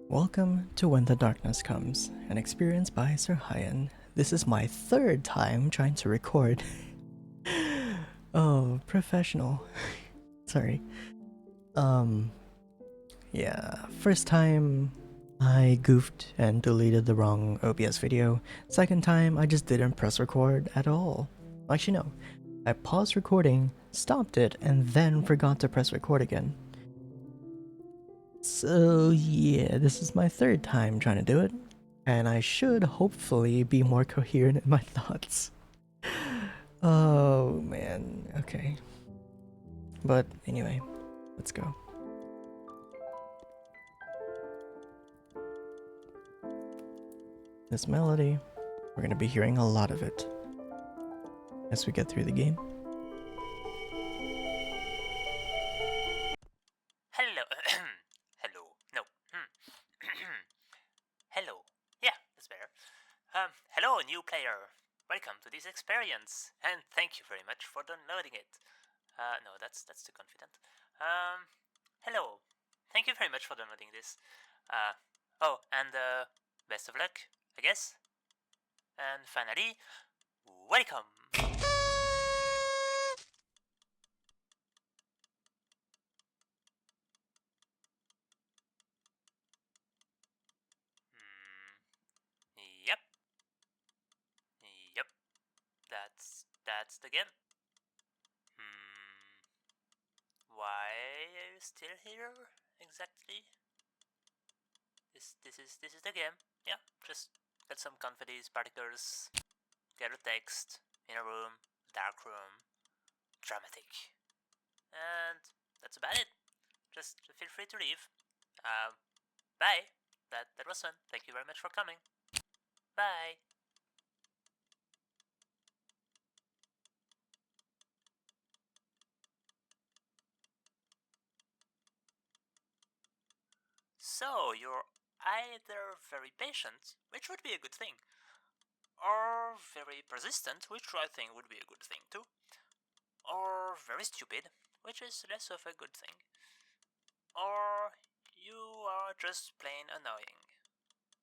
Welcome to When the Darkness Comes, an experience by Sir Hyan. This is my third time trying to record. Oh, professional. Sorry. Yeah, first time I goofed and deleted the wrong OBS video. Second time I just didn't press record at all. Actually no, I paused recording, stopped it, and then forgot to press record again. So yeah, this is my third time trying to do it, and I should hopefully be more coherent in my thoughts. Oh man, okay. But anyway, let's go. This melody, we're gonna be hearing a lot of it as we get through the game. Hello. Hello. No. Hello. Yeah, that's better. Hello, new player. Welcome to this experience, and thank you very much for downloading it. No, that's too confident. Hello. Thank you very much for downloading this. Oh, and best of luck, I guess. And finally, welcome. Yep. Yep. That's the game. Why are you still here exactly? This is the game. Yeah, just get some confidence particles, get a text in a room, dark room, dramatic, and that's about it. Just feel free to leave. Bye. That was fun. Thank you very much for coming. Bye. So you're either very patient, which would be a good thing, or very persistent, which I think would be a good thing too, or very stupid, which is less of a good thing, or you are just plain annoying.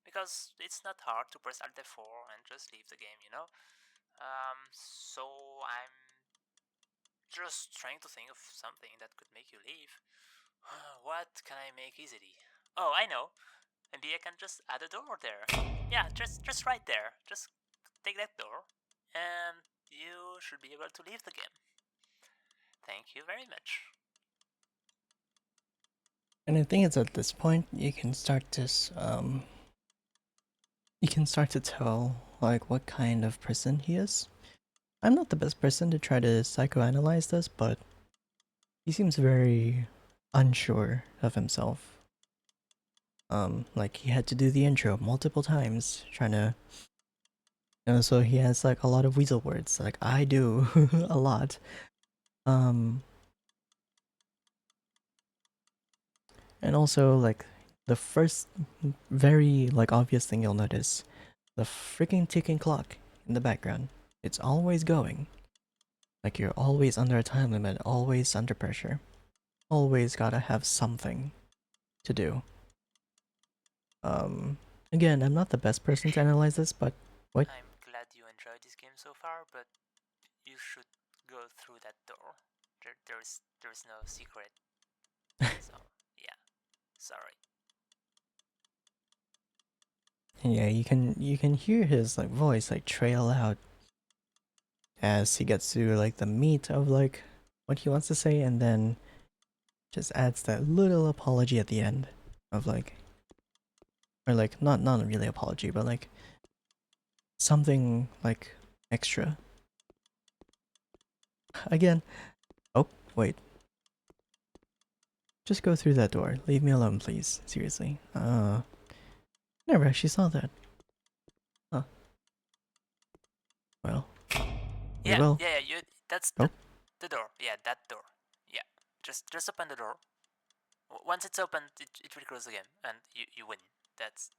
Because it's not hard to press Alt F4 and just leave the game, you know? So I'm just trying to think of something that could make you leave. What can I make easily? Oh, I know. Maybe I can just add a door there. Yeah, just right there. Just take that door, and you should be able to leave the game. Thank you very much. And I think it's at this point you can start this, you can start to tell, like, what kind of person he is. I'm not the best person to try to psychoanalyze this, but he seems very unsure of himself. Like he had to do the intro multiple times, trying to, so he has like a lot of weasel words, like I do a lot. And also like the first very like obvious thing you'll notice, the freaking ticking clock in the background. It's always going. Like you're always under a time limit, always under pressure. Always gotta have something to do. Again, I'm not the best person to analyze this, but what? I'm glad you enjoyed this game so far, but you should go through that door. There's no secret. So yeah, sorry. Yeah, you can hear his like voice like trail out as he gets to like the meat of like what he wants to say, and then just adds that little apology at the end of like, or like not really apology, but like something like extra. Again, oh wait, just go through that door. Leave me alone, please. Seriously. Never actually saw that. Huh. Well, we Yeah, will. yeah, you. That's Oh, the door. Yeah, that door. Yeah, just open the door. Once it's opened, it will close the game, and you win. That's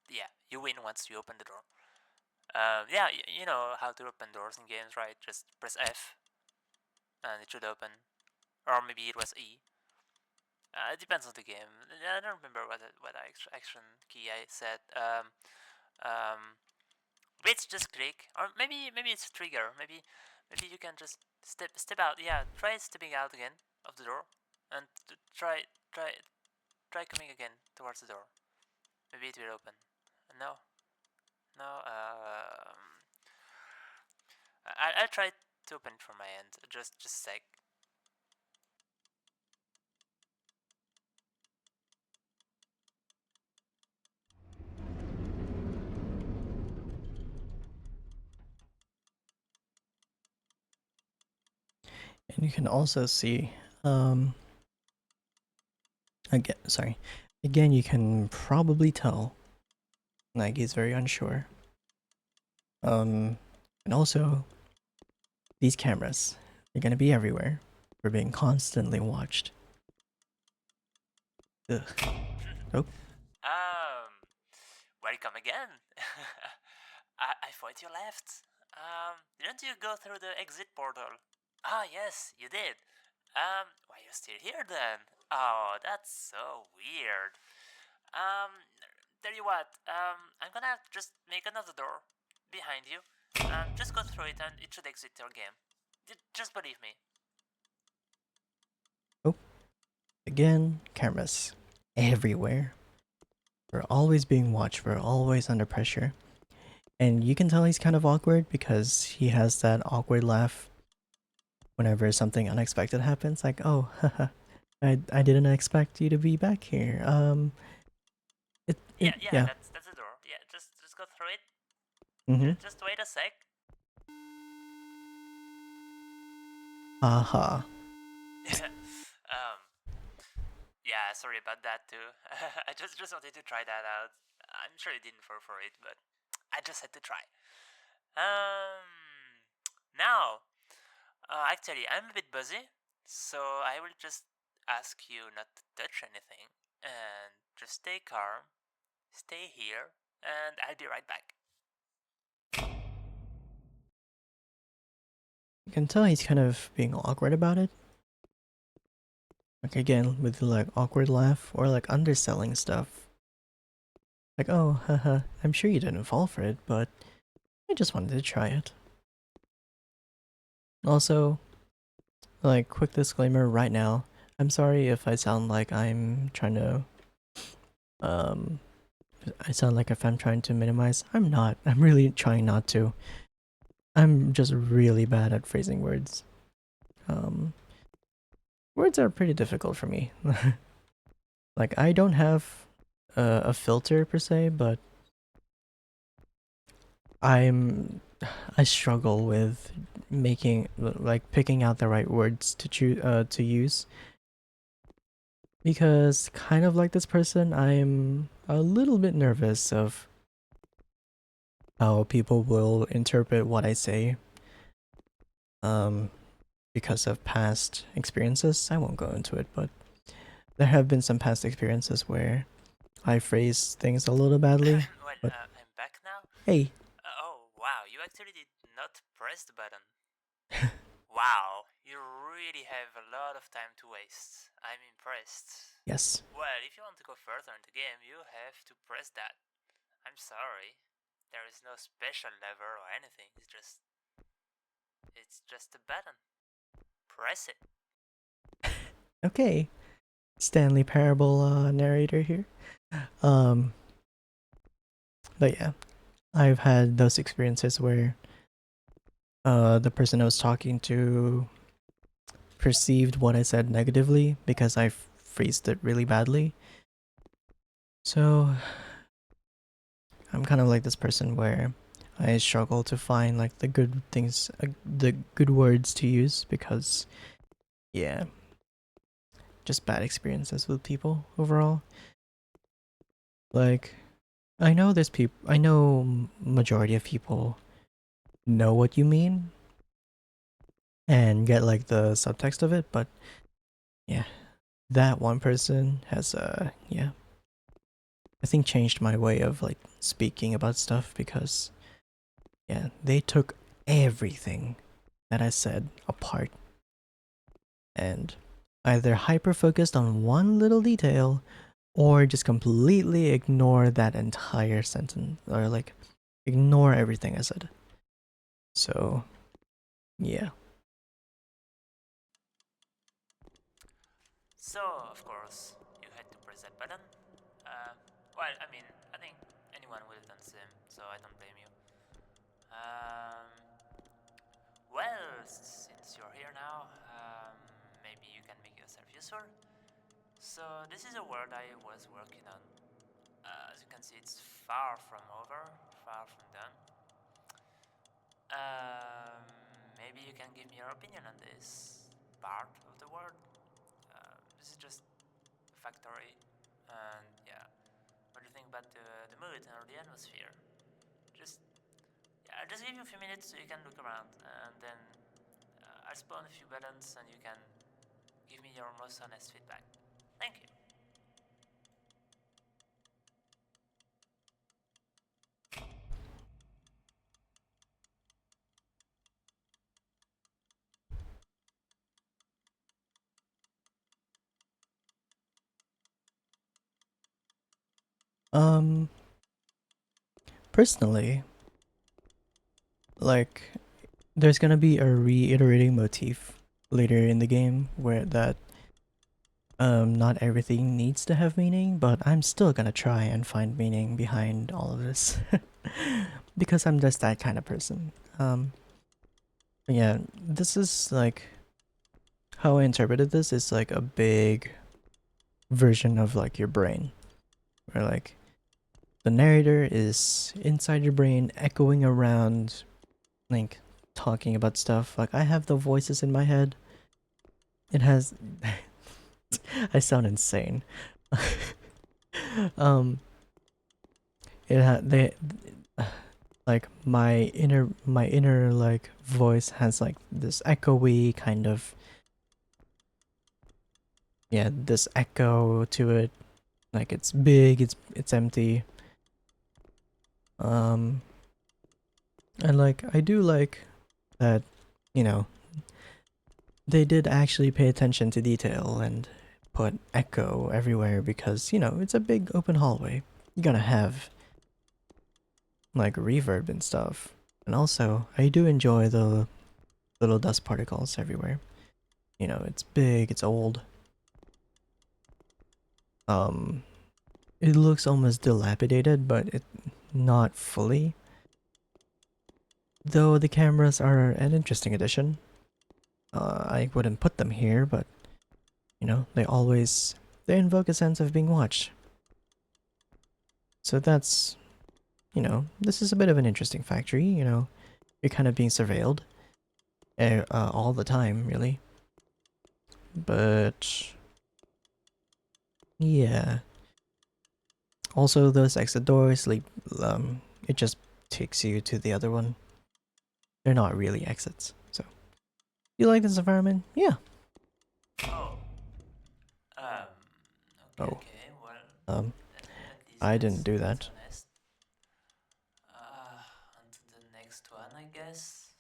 yeah, you win once you open the door. Yeah, you know how to open doors in games, right? Just press F, and it should open. or maybe it was E. It depends on the game. I don't remember what action key I said. Maybe it's just click, or maybe it's a trigger. Maybe you can just step out. Yeah, try stepping out again of the door, and try coming again towards the door. Maybe it will open. No, no. I'll try to open it from my end. Just a sec. And you can also see, again, you can probably tell, like, he's very unsure. And also, these cameras, they're gonna be everywhere. We're being constantly watched. Ugh. Oh. Welcome again. I thought you left. Didn't you go through the exit portal? Ah, yes, you did. Why are you still here then? Oh, that's so weird. Tell you what, I'm gonna just make another door behind you. Just go through it and it should exit your game. Just believe me. Oh. Again, cameras everywhere. We're always being watched, we're always under pressure. And you can tell he's kind of awkward because he has that awkward laugh whenever something unexpected happens. Like, oh, haha, I didn't expect you to be back here. Yeah, yeah. that's the door. Yeah, just go through it. Just wait a sec. Aha. Yeah, sorry about that too. I just wanted to try that out. I'm sure you didn't fall for it, but I just had to try. Now, actually, I'm a bit busy, so I will just ask you not to touch anything and just stay calm, stay here, and I'll be right back. You can tell he's kind of being awkward about it. Like, again, with the, like, awkward laugh or, like, underselling stuff. Like, oh, haha, I'm sure you didn't fall for it, but I just wanted to try it. Also, like, quick disclaimer right now, I'm sorry if I sound like I'm trying to, I sound like if I'm trying to minimize. I'm not. I'm really trying not to. I'm just really bad at phrasing words. Words are pretty difficult for me. Like, I don't have a filter per se, but I struggle with making, like, picking out the right words to to use, because kind of like this person, I'm a little bit nervous of how people will interpret what I say, because of past experiences. I won't go into it, but there have been some past experiences where I phrase things a little badly. Well, But I'm back now. hey. Oh, wow, you actually did not press the button. Wow, you really have a lot of time to waste. I'm impressed. Yes. Well, if you want to go further in the game, you have to press that. I'm sorry. There is no special lever or anything. It's just a button. Press it. Okay. Stanley Parable narrator here. But yeah, I've had those experiences where the person I was talking to perceived what I said negatively because I phrased it really badly. So I'm kind of like this person where I struggle to find, like, the good things, the good words to use, because yeah, just bad experiences with people overall. Like, I know majority of people know what you mean and get, like, the subtext of it, but yeah, that one person has yeah, I think changed my way of, like, speaking about stuff, because yeah, they took everything that I said apart, and either hyper focused on one little detail or just completely ignore that entire sentence or like ignore everything I said. So, yeah. So, of course, you had to press that button. Well, I mean, I think anyone would have done the same, so I don't blame you. Um, well, since you're here now, maybe you can make yourself useful. So, this is a word I was working on. As you can see, it's far from over, far from done. Um, Maybe you can give me your opinion on this part of the word. This is just a factory, and yeah, what do you think about the mood or the atmosphere? Just yeah, I'll just give you a few minutes so you can look around, and then I'll spawn a few buttons, and you can give me your most honest feedback. Thank you. Um, personally, like, there's gonna be a reiterating motif later in the game where that not everything needs to have meaning, but I'm still gonna try and find meaning behind all of this because I'm just that kind of person. But yeah, this is like how I interpreted this is like a big version of like your brain, where like the narrator is inside your brain, echoing around, like talking about stuff. Like I have the voices in my head. It has. I sound insane. um, it had they like my inner like voice has like this echoey kind of this echo to it, like it's big, it's empty. um and like I do like that, you know, they did actually pay attention to detail and put echo everywhere because, you know, it's a big open hallway. You're gonna have like reverb and stuff. And also, I do enjoy the little dust particles everywhere. You know, it's big, it's old. Um, it looks almost dilapidated, but it not fully. Though the cameras are an interesting addition. I wouldn't put them here, but you know, they invoke a sense of being watched. So that's, you know, this is a bit of an interesting factory. You know, you're kind of being surveilled all the time, really. But yeah. Also, those exit doors, like, it just takes you to the other one. They're not really exits. So, you like this environment? Yeah. Oh. Um. Okay. Oh, Okay. Well, um, at least I didn't do that's that. honest. On to the next one, I guess.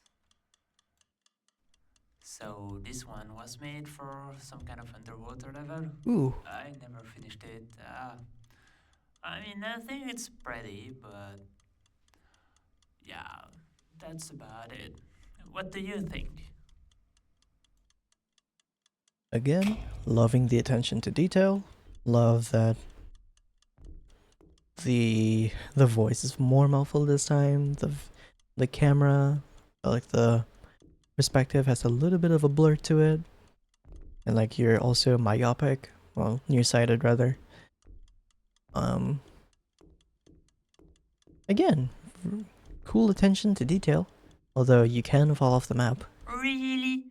So this one was made for some kind of underwater level. Ooh, I never finished it. I mean, I think it's pretty, but yeah, that's about it. What do you think? again, loving the attention to detail. Love that the voice is more muffled this time. The camera, like the perspective, has a little bit of a blur to it, and like you're also myopic, well, nearsighted rather. Um, again, cool attention to detail. Although you can fall off the map. Really?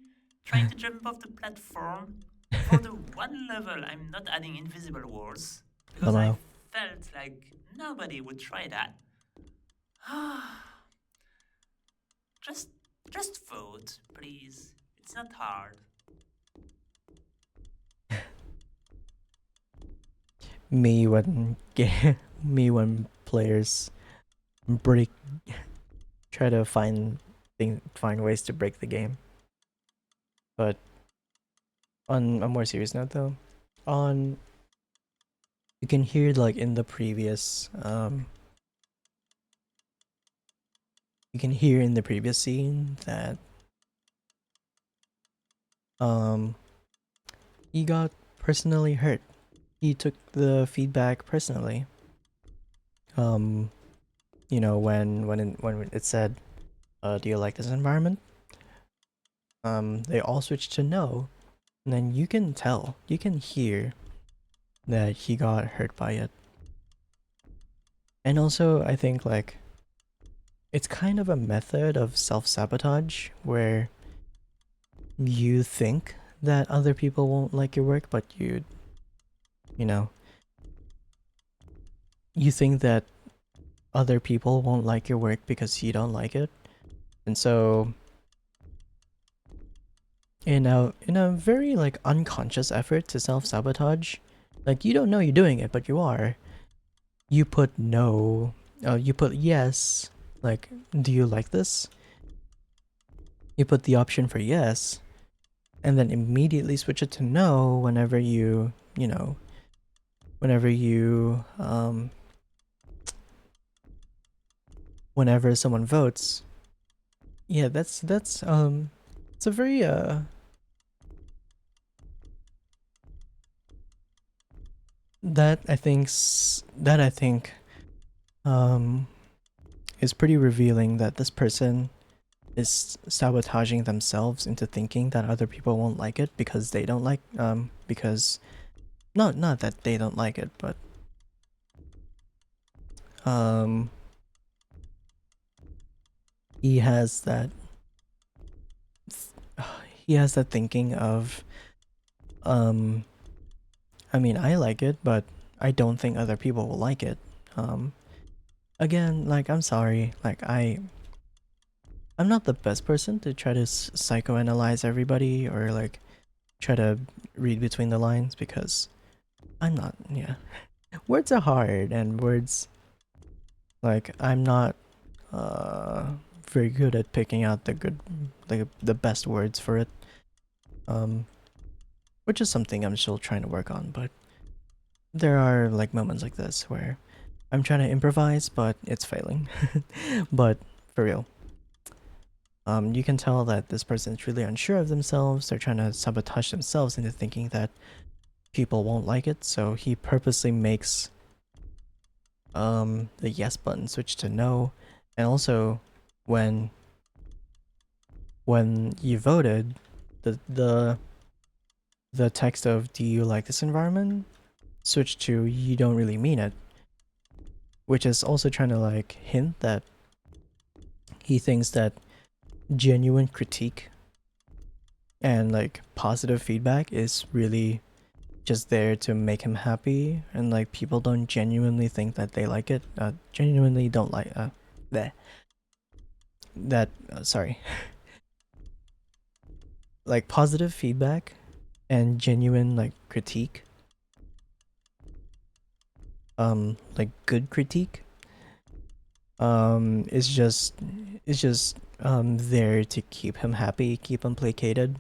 Trying to jump off the platform? For the one level, I'm not adding invisible walls because I Lmao. felt like nobody would try that. just, just vote, please. It's not hard. Me when me when players break try to find ways to break the game. But On a more serious note, though, on you can hear like in the previous you can hear in the previous scene that um he got personally hurt. He took the feedback personally. Um, you know, when it said, "Do you like this environment?" They all switched to no, and then you can tell, you can hear that he got hurt by it. And also, I think like it's kind of a method of self-sabotage where you think that other people won't like your work, but you know, you think that other people won't like your work because you don't like it. And so in a very like unconscious effort to self-sabotage, like you don't know you're doing it, but you are. You put no, you put yes, like do you like this? You put the option for yes, and then immediately switch it to no whenever you know, whenever you whenever someone votes. Yeah, that's it's a very that I think um is pretty revealing that this person is sabotaging themselves into thinking that other people won't like it because they don't like because not that they don't like it, but um he has that he has that thinking of um I mean, I like it, but I don't think other people will like it. um Again, like I'm sorry, like I'm not the best person to try to psychoanalyze everybody or like try to read between the lines because I'm not, yeah. Words are hard and words like I'm not uh very good at picking out the good like the best words for it. Um which is something I'm still trying to work on, but there are like moments like this where I'm trying to improvise but it's failing. But for real, you can tell that this person is really unsure of themselves. They're trying to sabotage themselves into thinking that people won't like it, so he purposely makes the yes button switch to no. And also when you voted, the the text of "Do you like this environment?" switched to "You don't really mean it," which is also trying to like hint that he thinks that genuine critique and like positive feedback is really just there to make him happy, and like people don't genuinely think that they like it, genuinely don't like that sorry, like positive feedback and genuine like critique, like good critique, is just there to keep him happy, keep him placated,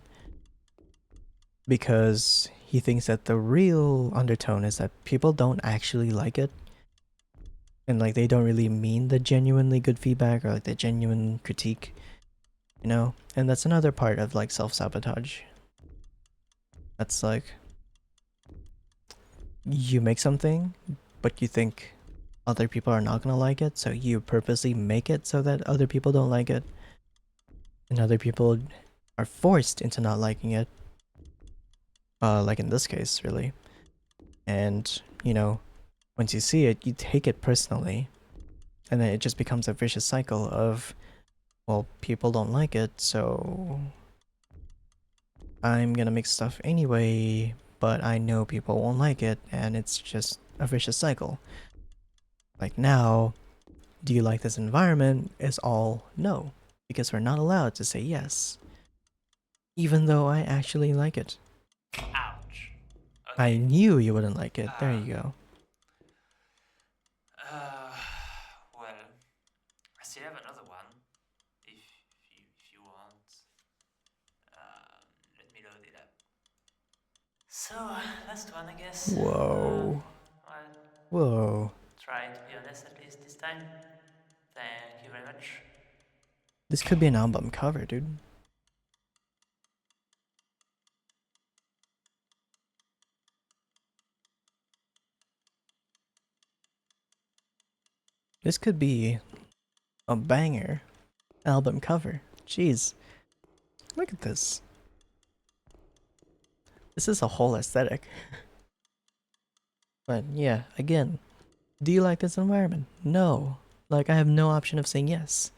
because he thinks that the real undertone is that people don't actually like it, and like they don't really mean the genuinely good feedback or like the genuine critique, you know. And that's another part of like self-sabotage. That's like you make something but you think other people are not gonna like it, so you purposely make it so that other people don't like it, and other people are forced into not liking it, like in this case really. And you know, once you see it, you take it personally, and then it just becomes a vicious cycle of, well, people don't like it, so I'm gonna make stuff anyway, but I know people won't like it, and it's just a vicious cycle. Like now, do you like this environment is all no, because we're not allowed to say yes, even though I actually like it. Ouch. I Okay. knew you wouldn't like it. There you go. Uh, well, I still have another one. If you want, let me load it up. So, last one, I guess. Whoa. I'll Whoa. try to be honest at least this time. Thank you very much. This could be an album cover, dude. This could be a banger album cover. Jeez. Look at this. This is a whole aesthetic. But yeah, again, do you like this environment? No. Like, I have no option of saying yes.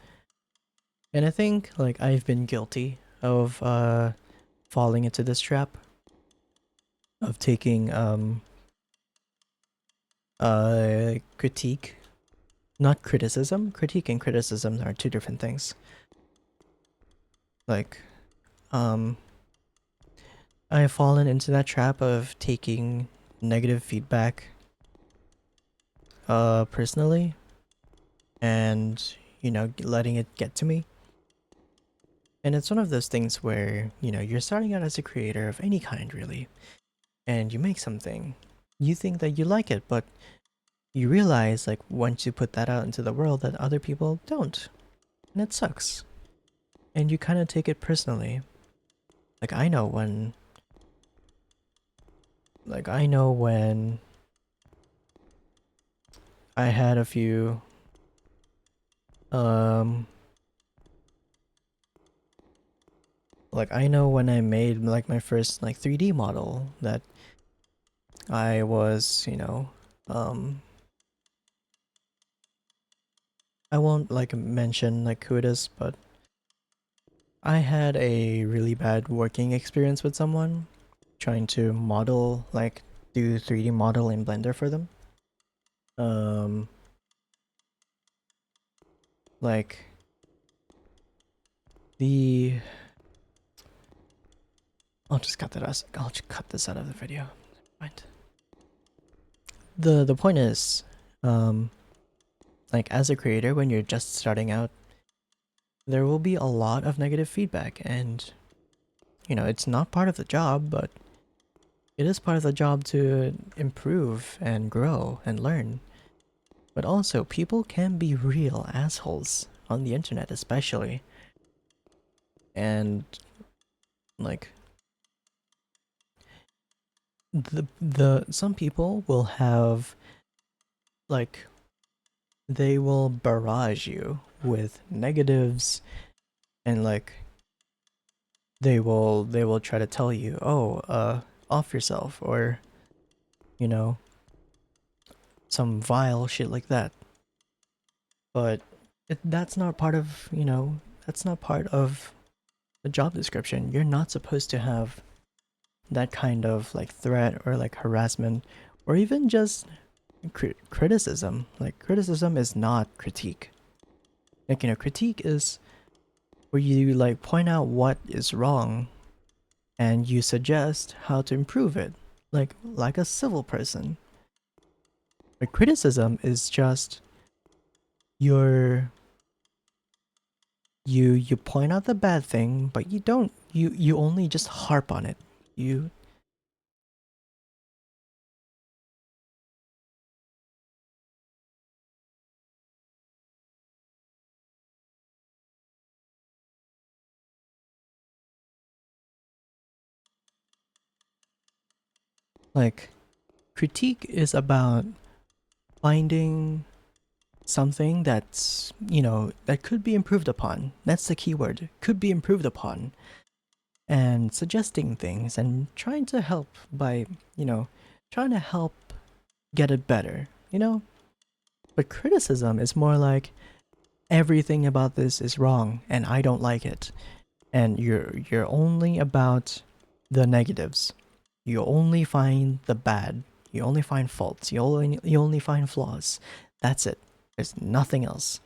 And I think, like, I've been guilty of falling into this trap of taking critique, not criticism. Critique and criticism are two different things. Like, I have fallen into that trap of taking negative feedback personally and, you know, letting it get to me. And it's one of those things where, you know, you're starting out as a creator of any kind, really, and you make something. You think that you like it, but you realize, like, once you put that out into the world, that other people don't. And it sucks. And you kind of take it personally. Like, I know when. Like, I know when I had a few. Like, I know when I made, like, my first, like, 3D model that I was, you know, I won't, like, mention, like, who it is, but I had a really bad working experience with someone trying to model, like, do 3D model in Blender for them. Like, the I'll just cut that out. I'll just cut this out of the video. Right. The point is, like, as a creator, when you're just starting out, there will be a lot of negative feedback, and you know, it's not part of the job, but it is part of the job to improve and grow and learn. But also, people can be real assholes on the internet, especially. And like, the some people will have, like, they will barrage you with negatives, and like, they will try to tell you, oh, off yourself, or, you know, some vile shit like that. But that's not part of, you know, that's not part of the job description. You're not supposed to have that kind of, like, threat or, like, harassment, or even just criticism. Like, criticism is not critique. Like, you know, critique is where you, like, point out what is wrong and you suggest how to improve it, like a civil person. But criticism is just your you point out the bad thing, but you don't, you only just harp on it. You like, critique is about finding something that's, you know, that could be improved upon. That's the keyword, could be improved upon. And suggesting things and trying to help by, you know, trying to help get it better, you know? But criticism is more like, everything about this is wrong and I don't like it. And you're only about the negatives. You only find the bad. You only find faults. You only find flaws. That's it. There's nothing else.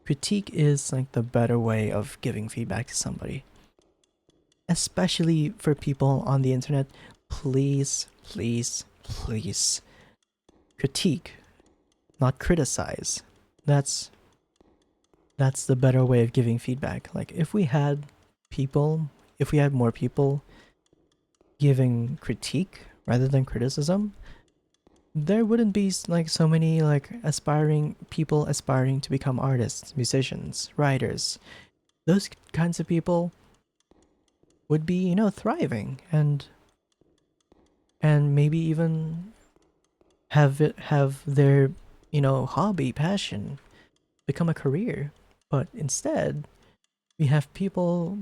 Critique is, like, the better way of giving feedback to somebody. Especially for people on the internet, please, please, please critique, not criticize. That's the better way of giving feedback. Like, if we had more people giving critique rather than criticism, there wouldn't be like so many like aspiring people aspiring to become artists, musicians, writers. Those kinds of people would be, you know, thriving and maybe even have their, you know, hobby, passion become a career. But instead, we have people,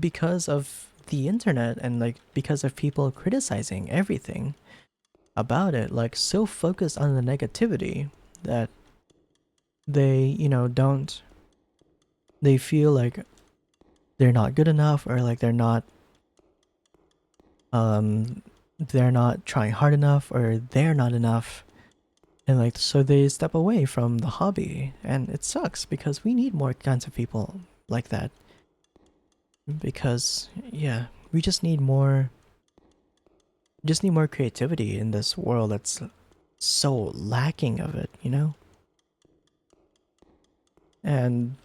because of the internet and like because of people criticizing everything about it, like so focused on the negativity that they, you know, don't, they feel like they're not good enough, or like they're not trying hard enough, or they're not enough, and like so they step away from the hobby. And it sucks because we need more kinds of people like that, because yeah, we just need more creativity in this world that's so lacking of it, you know. And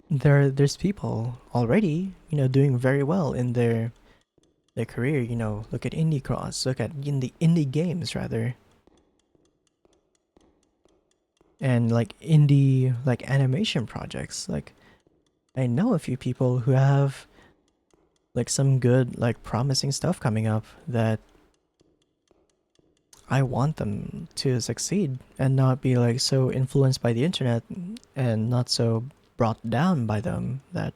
there's people already, you know, doing very well in their career. You know, look at indie cross, look at indie games rather, and like indie like animation projects. Like I know a few people who have like some good like promising stuff coming up that I want them to succeed and not be like so influenced by the internet and not so brought down by them that,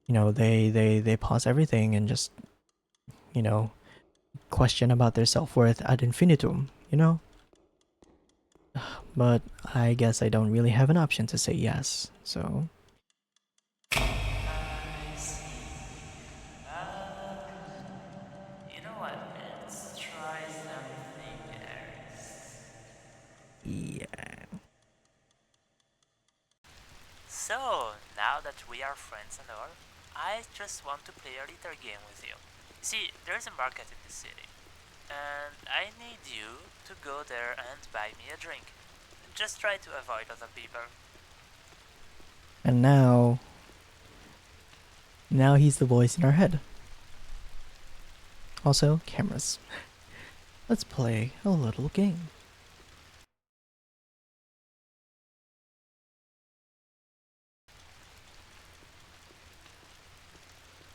you know, they pause everything and just, you know, question about their self-worth ad infinitum, you know. But I guess I don't really have an option to say yes, so I see. You know what? Let's try something else. yeah. So, now that we are friends and all, I just want to play a little game with you. See, there's a market in this city, and I need you to go there and buy me a drink. Just try to avoid other people. And now he's the voice in our head. Also, cameras. Let's play a little game.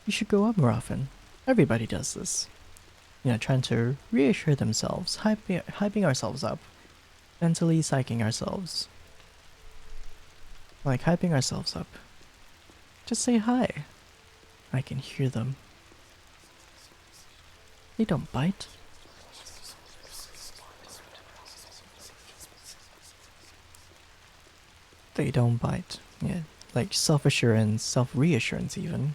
You should go up more often. Everybody does this. You know, trying to reassure themselves, hyping ourselves up, mentally psyching ourselves. Like hyping ourselves up. Just say hi. I can hear them. They don't bite. They don't bite. Yeah, like self-assurance, self-reassurance even.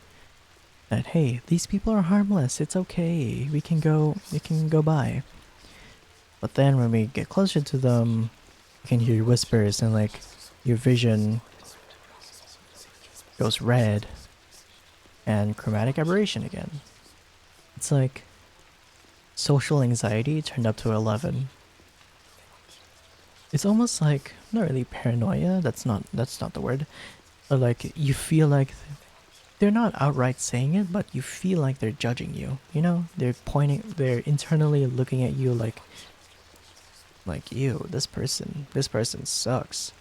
That hey, these people are harmless, it's okay, we can go by. But then when we get closer to them, you can hear whispers and like your vision goes red and chromatic aberration again. It's like social anxiety turned up to 11. It's almost like not really paranoia, that's not the word. But like you feel like they're not outright saying it, but you feel like they're judging you, you know? They're internally looking at you like you, this person sucks.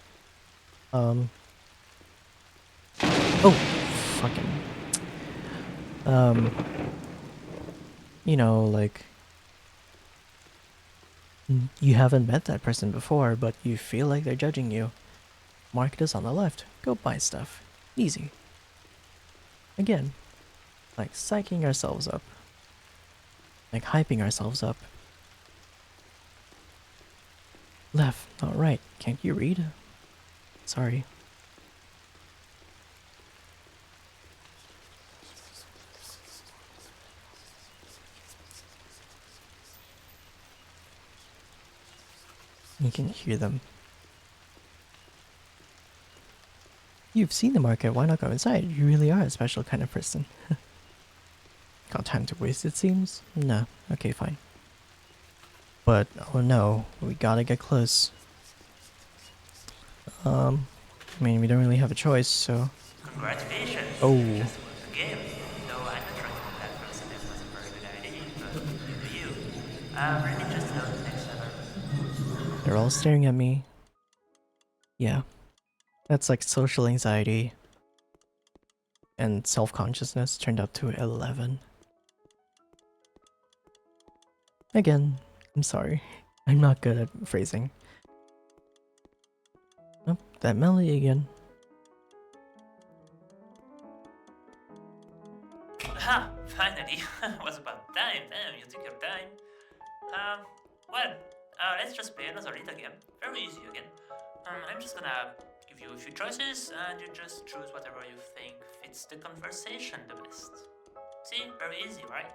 Oh, fucking. You know, like you haven't met that person before, but you feel like they're judging you. Market is on the left. Go buy stuff. Easy. Again, like psyching ourselves up. Like hyping ourselves up. Left, not right. Can't you read? Sorry. You can hear them. You've seen the market, why not go inside? You really are a special kind of person. Got time to waste, it seems? No. Okay, fine. But, oh no, we gotta get close. I mean, we don't really have a choice, so... Congratulations! Oh. You just won the game. Though I'm not sure if that person, it was a very good idea. Really just about the next ever. They're all staring at me. Yeah. That's like social anxiety and self-consciousness turned up to 11. Again, I'm sorry. I'm not good at phrasing. Oh, that melody again. Ha! Finally! Was about time. Damn, you took your time. Well, let's just play another little game. Very easy again. I'm just gonna give you a few choices, and you just choose whatever you think fits the conversation the best. See? Very easy, right?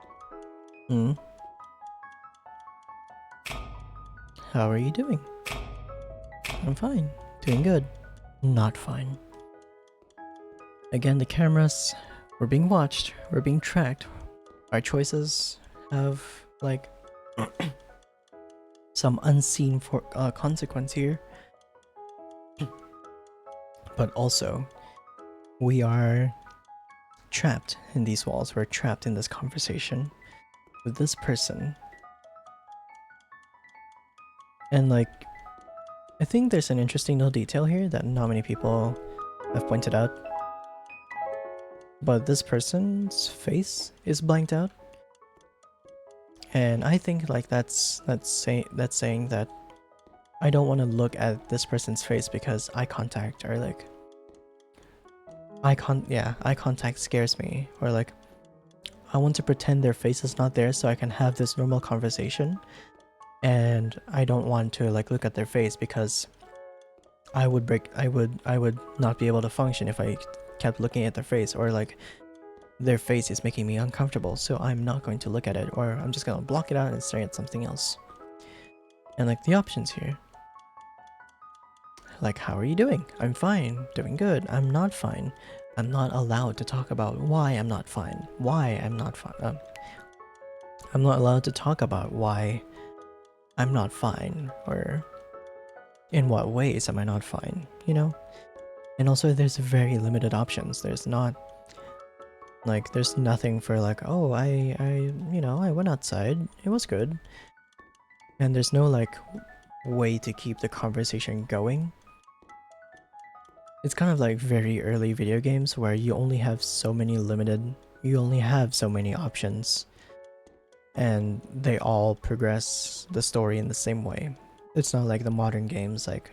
Hmm. How are you doing? I'm fine. Doing good. Not fine. Again, the cameras, we're being watched, we're being tracked. Our choices have, like, some unseen consequence here. But also, we are trapped in these walls, we're trapped in this conversation with this person. And, like, I think there's an interesting little detail here that not many people have pointed out. But this person's face is blanked out. And I think like that's saying that I don't want to look at this person's face because eye contact or like eye contact scares me, or like I want to pretend their face is not there so I can have this normal conversation, and I don't want to like look at their face because I would not be able to function if I kept looking at their face, or like their face is making me uncomfortable, so I'm not going to look at it, or I'm just gonna block it out and stare at something else. And like the options here, like, how are you doing? I'm fine, doing good. I'm not fine. I'm not allowed to talk about why I'm not fine. Why I'm not fine. I'm not allowed to talk about why I'm not fine, or in what ways am I not fine, you know? And also there's very limited options. There's not like, there's nothing for like, oh, I went outside, it was good. And there's no like way to keep the conversation going. It's kind of like very early video games where you only have so many options, and they all progress the story in the same way. It's not like the modern games. Like,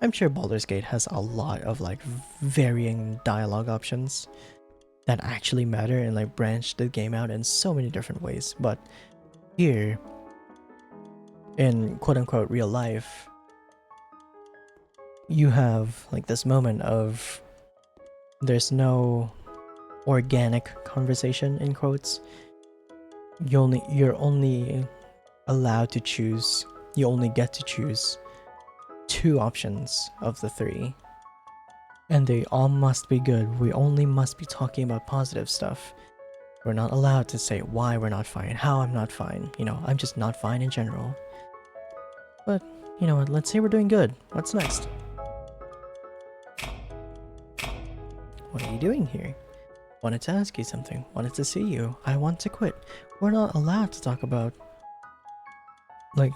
I'm sure Baldur's Gate has a lot of like varying dialogue options that actually matter and like branch the game out in so many different ways. But here, in quote-unquote real life, you have like this moment of there's no organic conversation in quotes. You're only allowed to choose, you only get to choose 2 options of the 3. And they all must be good. We only must be talking about positive stuff. We're not allowed to say why we're not fine, how I'm not fine. You know, I'm just not fine in general. But, you know what, let's say we're doing good. What's next? What are you doing here? Wanted to ask you something. Wanted to see you. I want to quit. We're not allowed to talk about like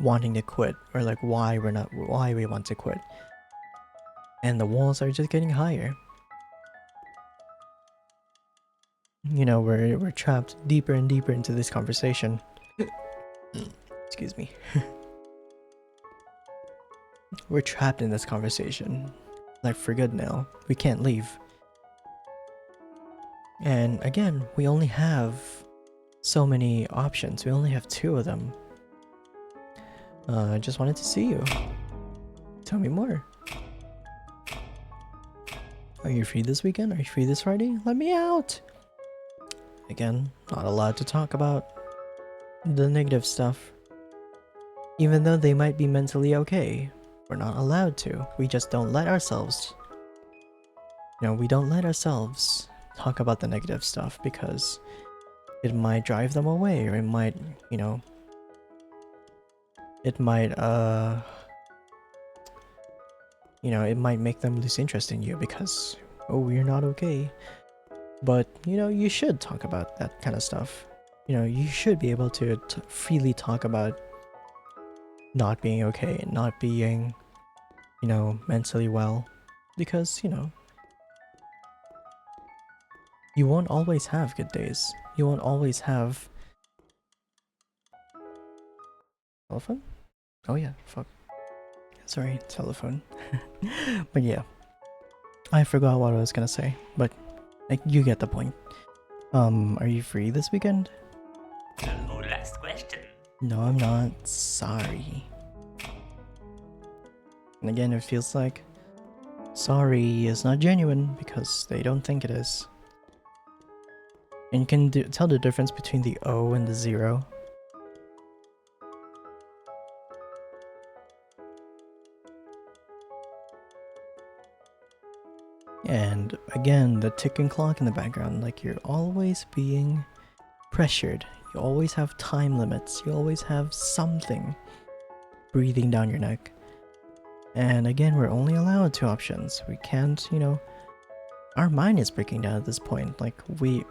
wanting to quit, or like why we want to quit. And the walls are just getting higher. You know, we're trapped deeper and deeper into this conversation. Excuse me. We're trapped in this conversation. Like, for good now. We can't leave. And again, we only have so many options. We only have 2 of them. I just wanted to see you. Tell me more. Are you free this weekend? Are you free this Friday? Let me out! Again, not allowed to talk about the negative stuff. Even though they might be mentally okay, we're not allowed to. We just don't let ourselves... You know, we don't let ourselves talk about the negative stuff because it might drive them away, or it might, you know... It might, you know, it might make them lose interest in you because, oh, you're not okay. But, you know, you should talk about that kind of stuff. you know, you should be able to freely talk about not being okay, not being, you know, mentally well, because, you know, you won't always have good days. You won't always have... Telephone? Oh yeah, fuck. Sorry, telephone. But yeah, I forgot what I was gonna say, but like, you get the point. Are you free this weekend? Oh, last question. No, I'm not. Sorry. And again, it feels like sorry is not genuine because they don't think it is. And you can tell the difference between the O and the 0. And again, the ticking clock in the background, like you're always being pressured. You always have time limits. You always have something breathing down your neck. And again, we're only allowed 2 options. We can't, you know, our mind is breaking down at this point. Like we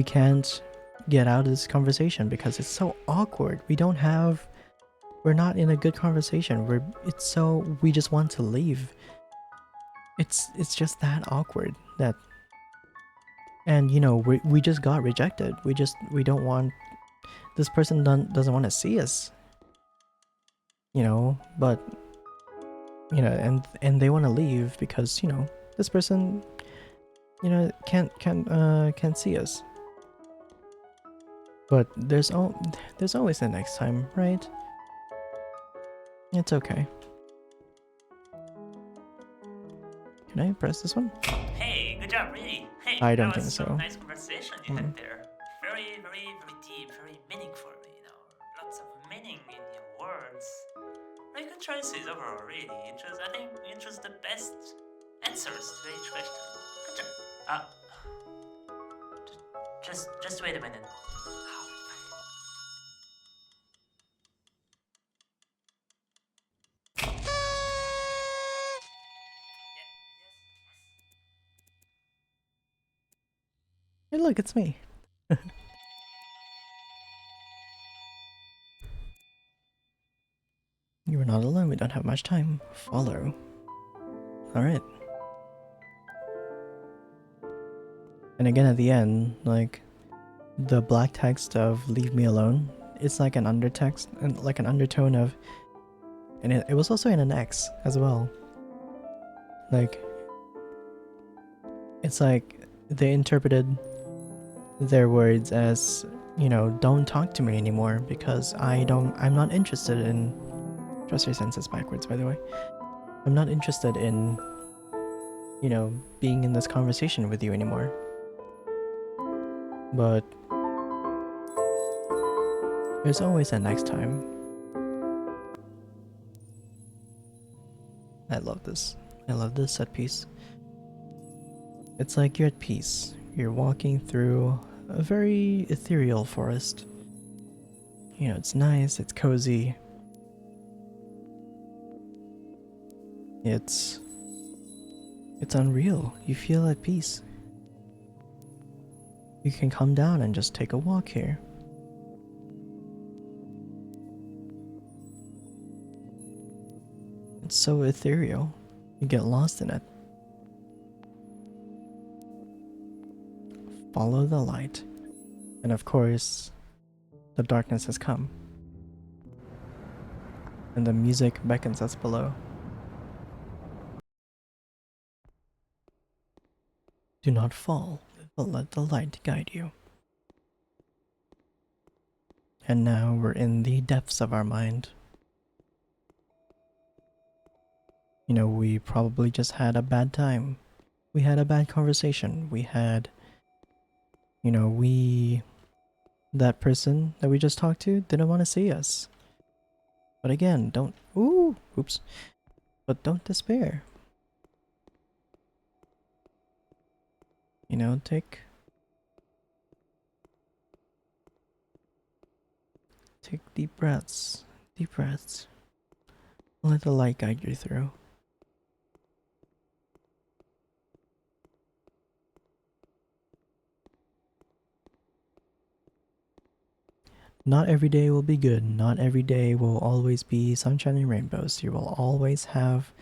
can't get out of this conversation because it's so awkward. We're not in a good conversation. We just want to leave. It's just that awkward that, and you know, we just got rejected. We don't want, this person doesn't want to see us, you know, but you know, and they want to leave because, you know, this person, you know, can't see us. But there's always the next time, right? It's okay. Can I press this one? Hey, good job, really. Hey, I don't that was think some so. nice conversation you had there. Very, very, very deep, very meaningful, you know. Lots of meaning in your words. Very good choices overall, really. I think you chose the best answers to each question. Good job. Just wait a minute. Hey, look, it's me. You are not alone. We don't have much time. Follow. Alright. And again at the end, like, the black text of leave me alone, it's like an undertext, and like an undertone of, and it was also in an X as well. Like, it's like they interpreted their words as, you know, don't talk to me anymore because I'm not interested in, trust your senses backwards, by the way. I'm not interested in, you know, being in this conversation with you anymore. But there's always a next time. I love this. I love this set piece. It's like you're at peace. You're walking through a very ethereal forest. You know, it's nice, it's cozy. It's unreal. You feel at peace. You can come down and just take a walk here. It's so ethereal. You get lost in it. Follow the light. And of course, the darkness has come. And the music beckons us below. Do not fall, but let the light guide you. And now we're in the depths of our mind. You know, we probably just had a bad time. We had a bad conversation. We had, you know, that person that we just talked to didn't want to see us. But again, oops. But don't despair. You know, take deep breaths. Deep breaths. Let the light guide you through. Not every day will be good. Not every day will always be sunshine and rainbows. You will always have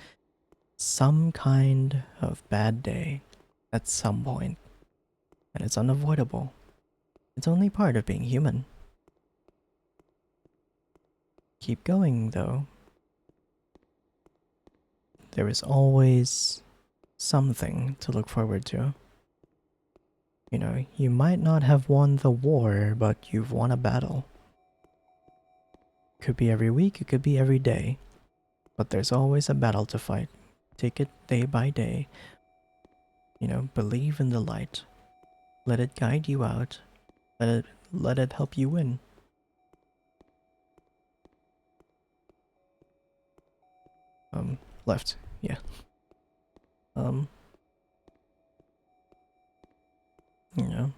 some kind of bad day at some point, and it's unavoidable. It's only part of being human. Keep going, though. There is always something to look forward to. You know, you might not have won the war, but you've won a battle. Could be every week, it could be every day, but there's always a battle to fight. Take it day by day. You know, believe in the light. Let it guide you out. Let it help you win. Left. Yeah. You know,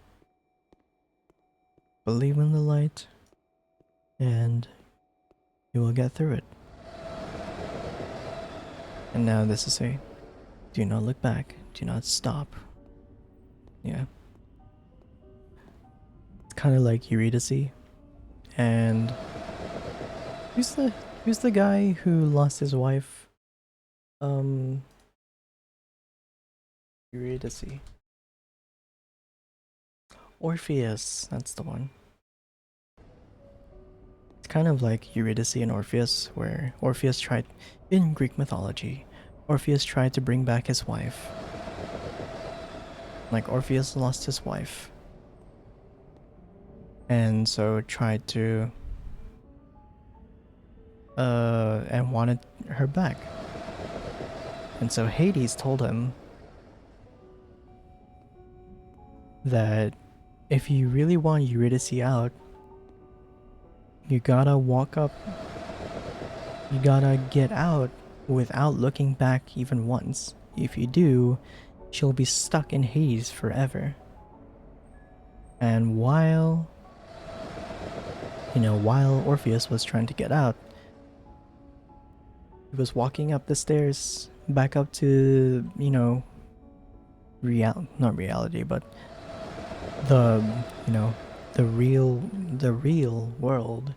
believe in the light and you will get through it. And now this is a do not look back, do not stop. Yeah. It's kind of like Eurydice. And who's the guy who lost his wife? Eurydice. Orpheus, that's the one. It's kind of like Eurydice and Orpheus, where Orpheus tried, in Greek mythology, Orpheus tried to bring back his wife. Like, Orpheus lost his wife. And so tried to, and wanted her back. And so Hades told him that if you really want Eurydice out, you gotta walk up, you gotta get out without looking back even once. If you do, she'll be stuck in Hades forever. And while Orpheus was trying to get out, he was walking up the stairs back up to, not reality, but the, the real world.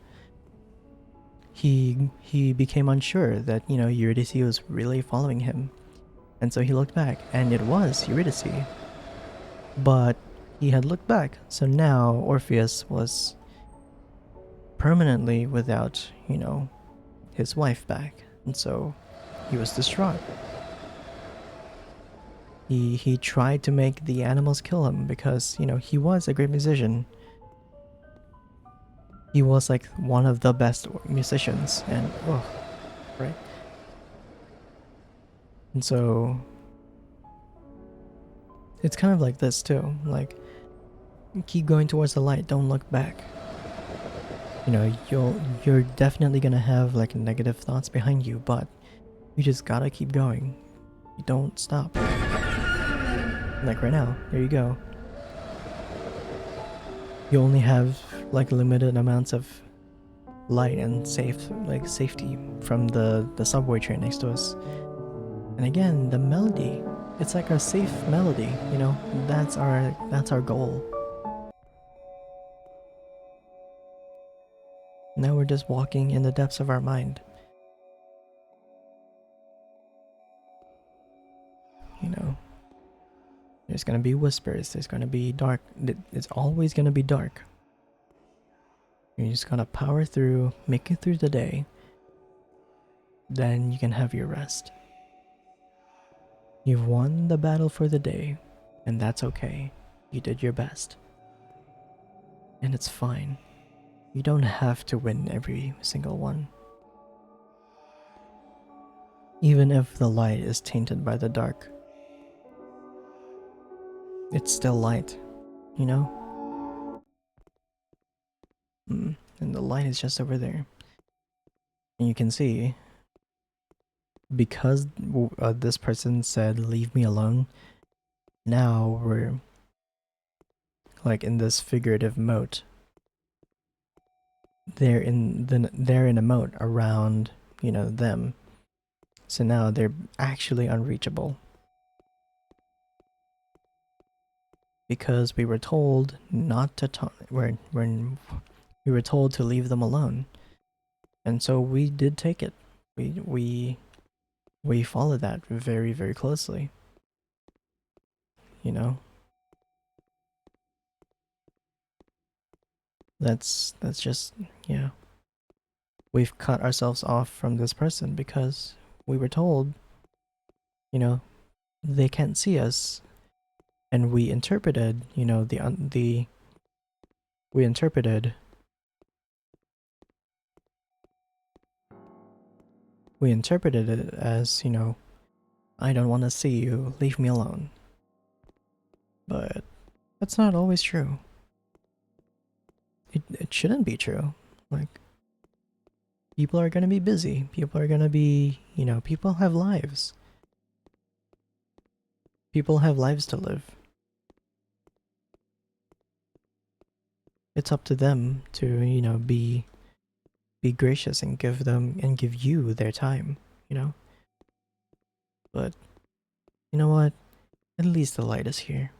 He became unsure that, Eurydice was really following him. And so he looked back, and it was Eurydice. But he had looked back, so now Orpheus was permanently without, his wife back. And so he was distraught. He tried to make the animals kill him because, he was a great musician. He was like one of the best musicians, and right? And so it's kind of like this too. Like, keep going towards the light, don't look back. You're definitely gonna have like negative thoughts behind you, but you just gotta keep going. You don't stop. Like right now, there you go. You only have like limited amounts of light and safety from the subway train next to us. And again, the melody, it's like a safe melody, that's our goal. Now we're just walking in the depths of our mind. There's gonna be whispers, there's gonna be dark, it's always gonna be dark. You're just gonna power through, make it through the day, then you can have your rest. You've won the battle for the day, and that's okay. You did your best. And it's fine. You don't have to win every single one. Even if the light is tainted by the dark, it's still light, And the light is just over there. And you can see, because this person said, "Leave me alone," now we're like in this figurative moat. They're in a moat around, them. So now they're actually unreachable. Because we were told not to talk. We We were told to leave them alone. And so we did take it. We followed that very, very closely. You know? That's just, yeah. We've cut ourselves off from this person because we were told, you know, they can't see us, and we interpreted, you know, we interpreted it as, you know, I don't want to see you, leave me alone. But that's not always true. It shouldn't be true. Like, people are gonna be busy. People are gonna be, you know, people have lives. People have lives to live. It's up to them to, you know, be gracious and give you their time, you know? But you know what? At least the light is here.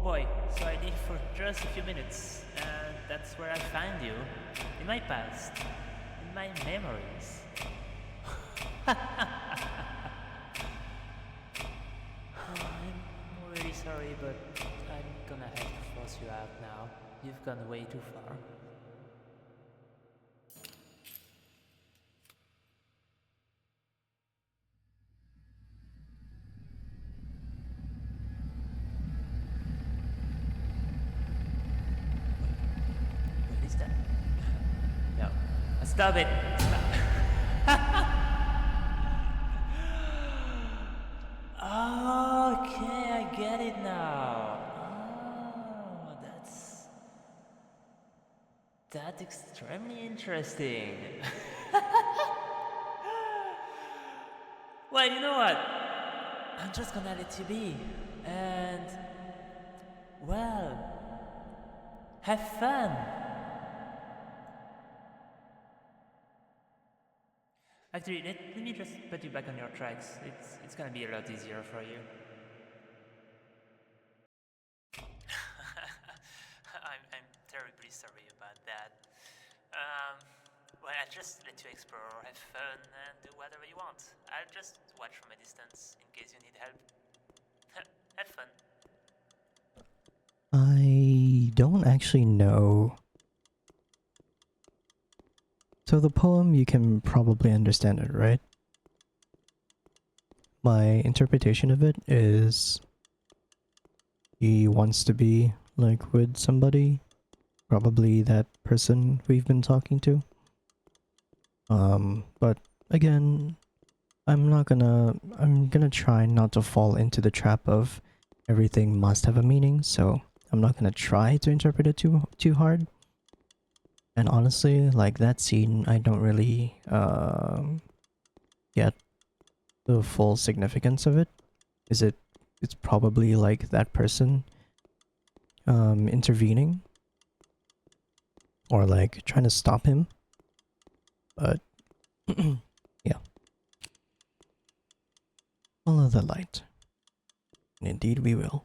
boy, so I leave for just a few minutes, and that's where I find you. In my past. In my memories. I'm really sorry, but I'm gonna have to force you out now. You've gone way too far. What is that? No. Stop it! Okay, I get it now. Oh, that's extremely interesting. Well, you know what? I'm just gonna let you be. And, well, have fun. Actually, let me just put you back on your tracks. It's gonna be a lot easier for you. I'm terribly sorry about that. Well, I'll just let you explore, have fun, and do whatever you want. I'll just watch from a distance in case you need help. Have fun. I don't actually know. So the poem, you can probably understand it, right? My interpretation of it is he wants to be like with somebody, probably that person we've been talking to. But again, I'm gonna try not to fall into the trap of everything must have a meaning, so I'm not gonna try to interpret it too hard. And honestly, like that scene, I don't really get the full significance of it. It's probably like that person intervening or like trying to stop him. But yeah. Follow the light. And indeed we will.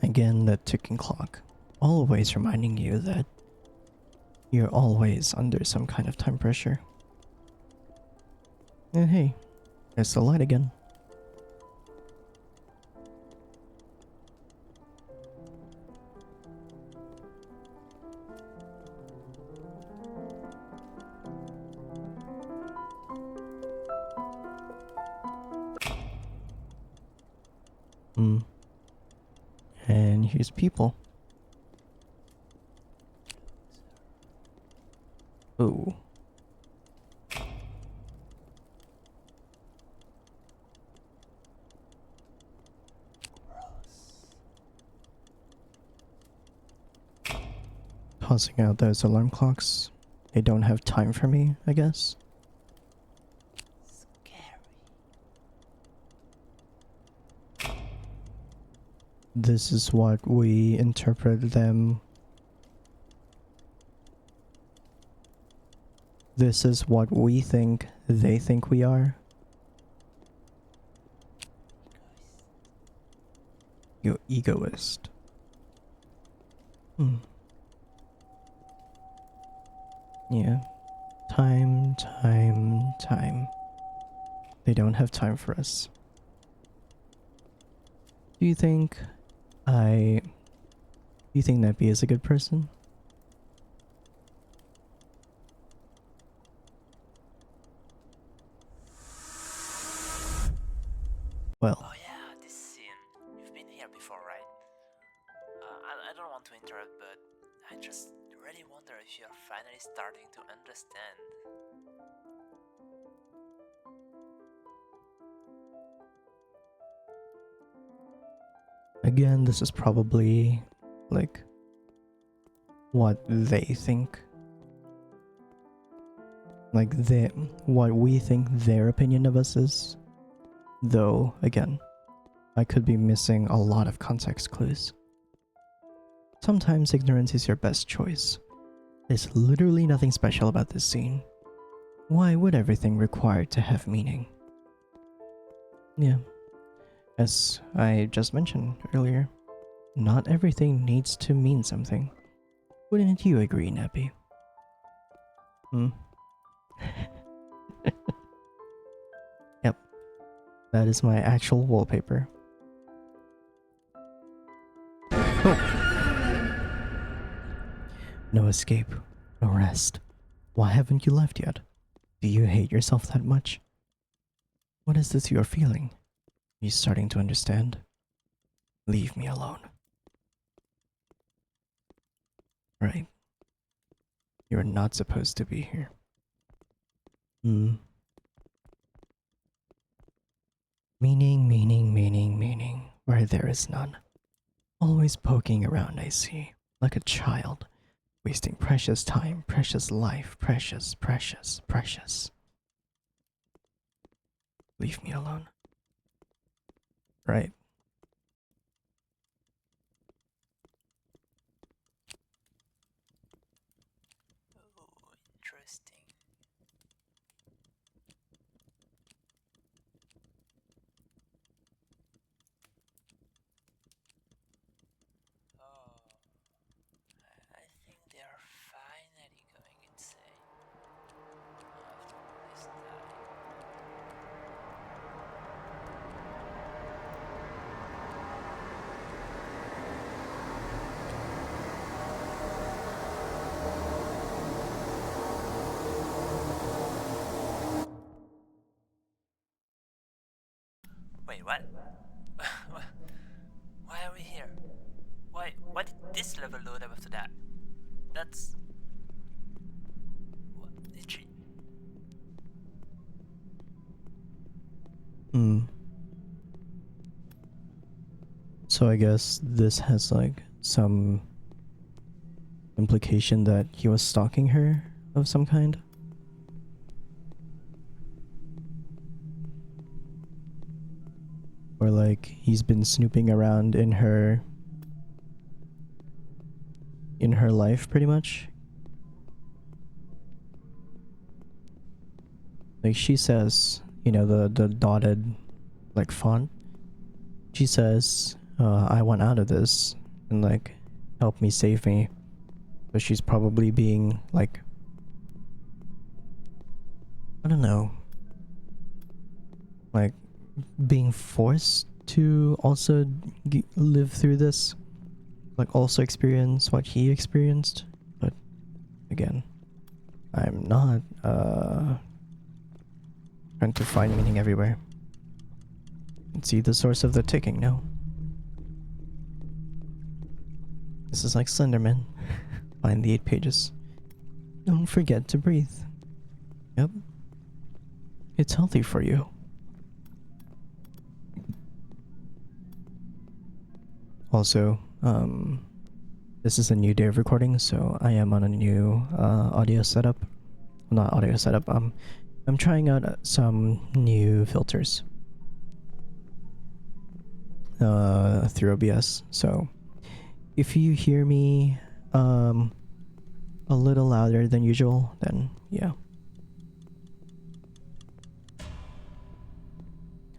Again, the ticking clock, always reminding you that you're always under some kind of time pressure. And hey, there's the light again. And here's people. Ooh. Tossing out those alarm clocks. They don't have time for me, I guess. Scary. This is what we interpret them. This is what we think they think we are. You egoist. Yeah. Time. They don't have time for us. Do you think Nappy is a good person? Well. Oh yeah, this scene. You've been here before, right? I don't want to interrupt, but I just really wonder if you're finally starting to understand. Again, this is probably like what they think. Like what we think their opinion of us is. Though, again, I could be missing a lot of context clues. Sometimes ignorance is your best choice. There's literally nothing special about this scene. Why would everything require to have meaning? Yeah, as I just mentioned earlier, not everything needs to mean something. Wouldn't you agree, Nappy? Hmm? Yep, that is my actual wallpaper. Oh! No escape, no rest. Why haven't you left yet? Do you hate yourself that much? What is this you're feeling? Are you starting to understand? Leave me alone. Right. You're not supposed to be here. Meaning, where there is none. Always poking around, I see, like a child, wasting precious time, precious life, precious. Leave me alone. Right. Oh, interesting. Oh, I think they are finally going insane after all this time. Wait, what? Why are we here? Why did this level load up after that? That's... What? Did she... So I guess this has like some implication that he was stalking her of some kind. Or like he's been snooping around in her life pretty much. Like she says, you know, the dotted like font. She says, I want out of this and like help me, save me. But she's probably being like, I don't know, like being forced to also live through this, like also experience what he experienced. But again, I'm not trying to find meaning everywhere. And see the source of the ticking, no? This is like Slenderman. Find the 8 pages. Don't forget to breathe. Yep. It's healthy for you. Also, this is a new day of recording, so I am on a new audio setup. Well, not audio setup. I'm trying out some new filters through OBS. So if you hear me a little louder than usual, then yeah.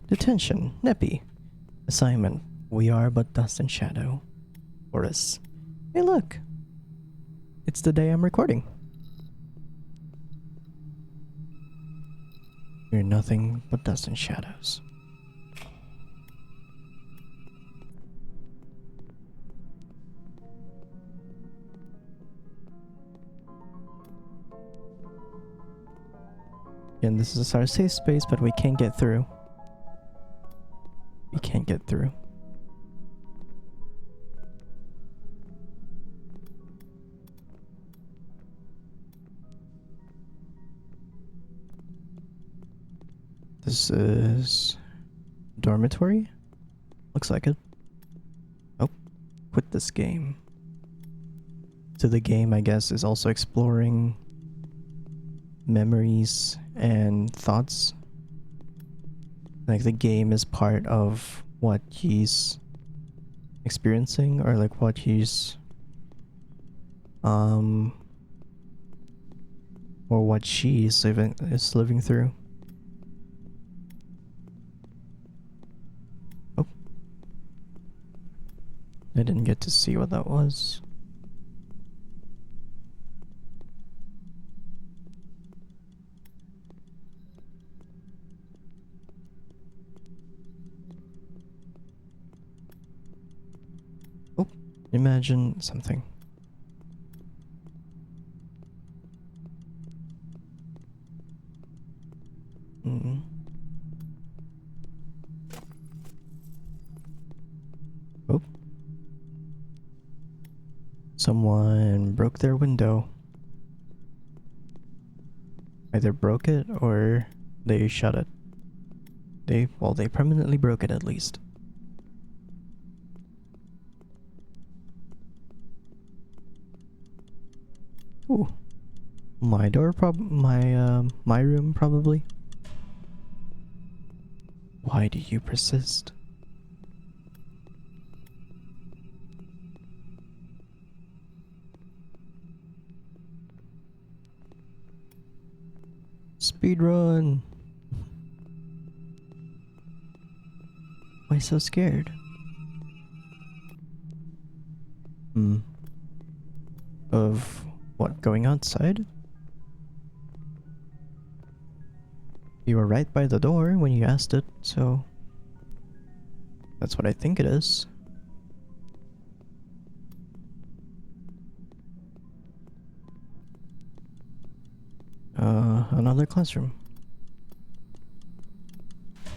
Detention, Neppy. Assignment. We are but dust and shadow. Horus. Hey look! It's the day I'm recording. You're nothing but dust and shadows. Again, this is our safe space, but we can't get through. We can't get through. This is dormitory? Looks like it. Oh, quit this game. So the game, I guess, is also exploring memories and thoughts. Like the game is part of what he's experiencing, or like what he's or what she's living through. Oh, I didn't get to see what that was. Oh, imagine something. Oh. Someone broke their window. Either broke it or they shut it. They permanently broke it at least. Ooh. My door my room probably. Why do you persist? Speedrun! Why so scared? Of what, going outside? You were right by the door when you asked it, so that's what I think it is. Another classroom. No,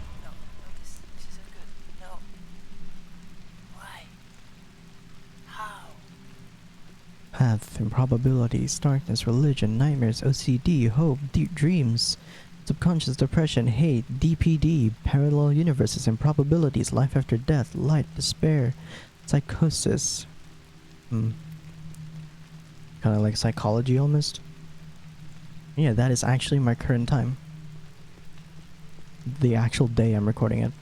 this isn't good. No. Why? How? Path, improbabilities, darkness, religion, nightmares, OCD, hope, deep dreams, subconscious depression, hate, DPD, parallel universes, improbabilities, life after death, light, despair, psychosis. Kind of like psychology almost. Yeah, that is actually my current time. The actual day I'm recording it.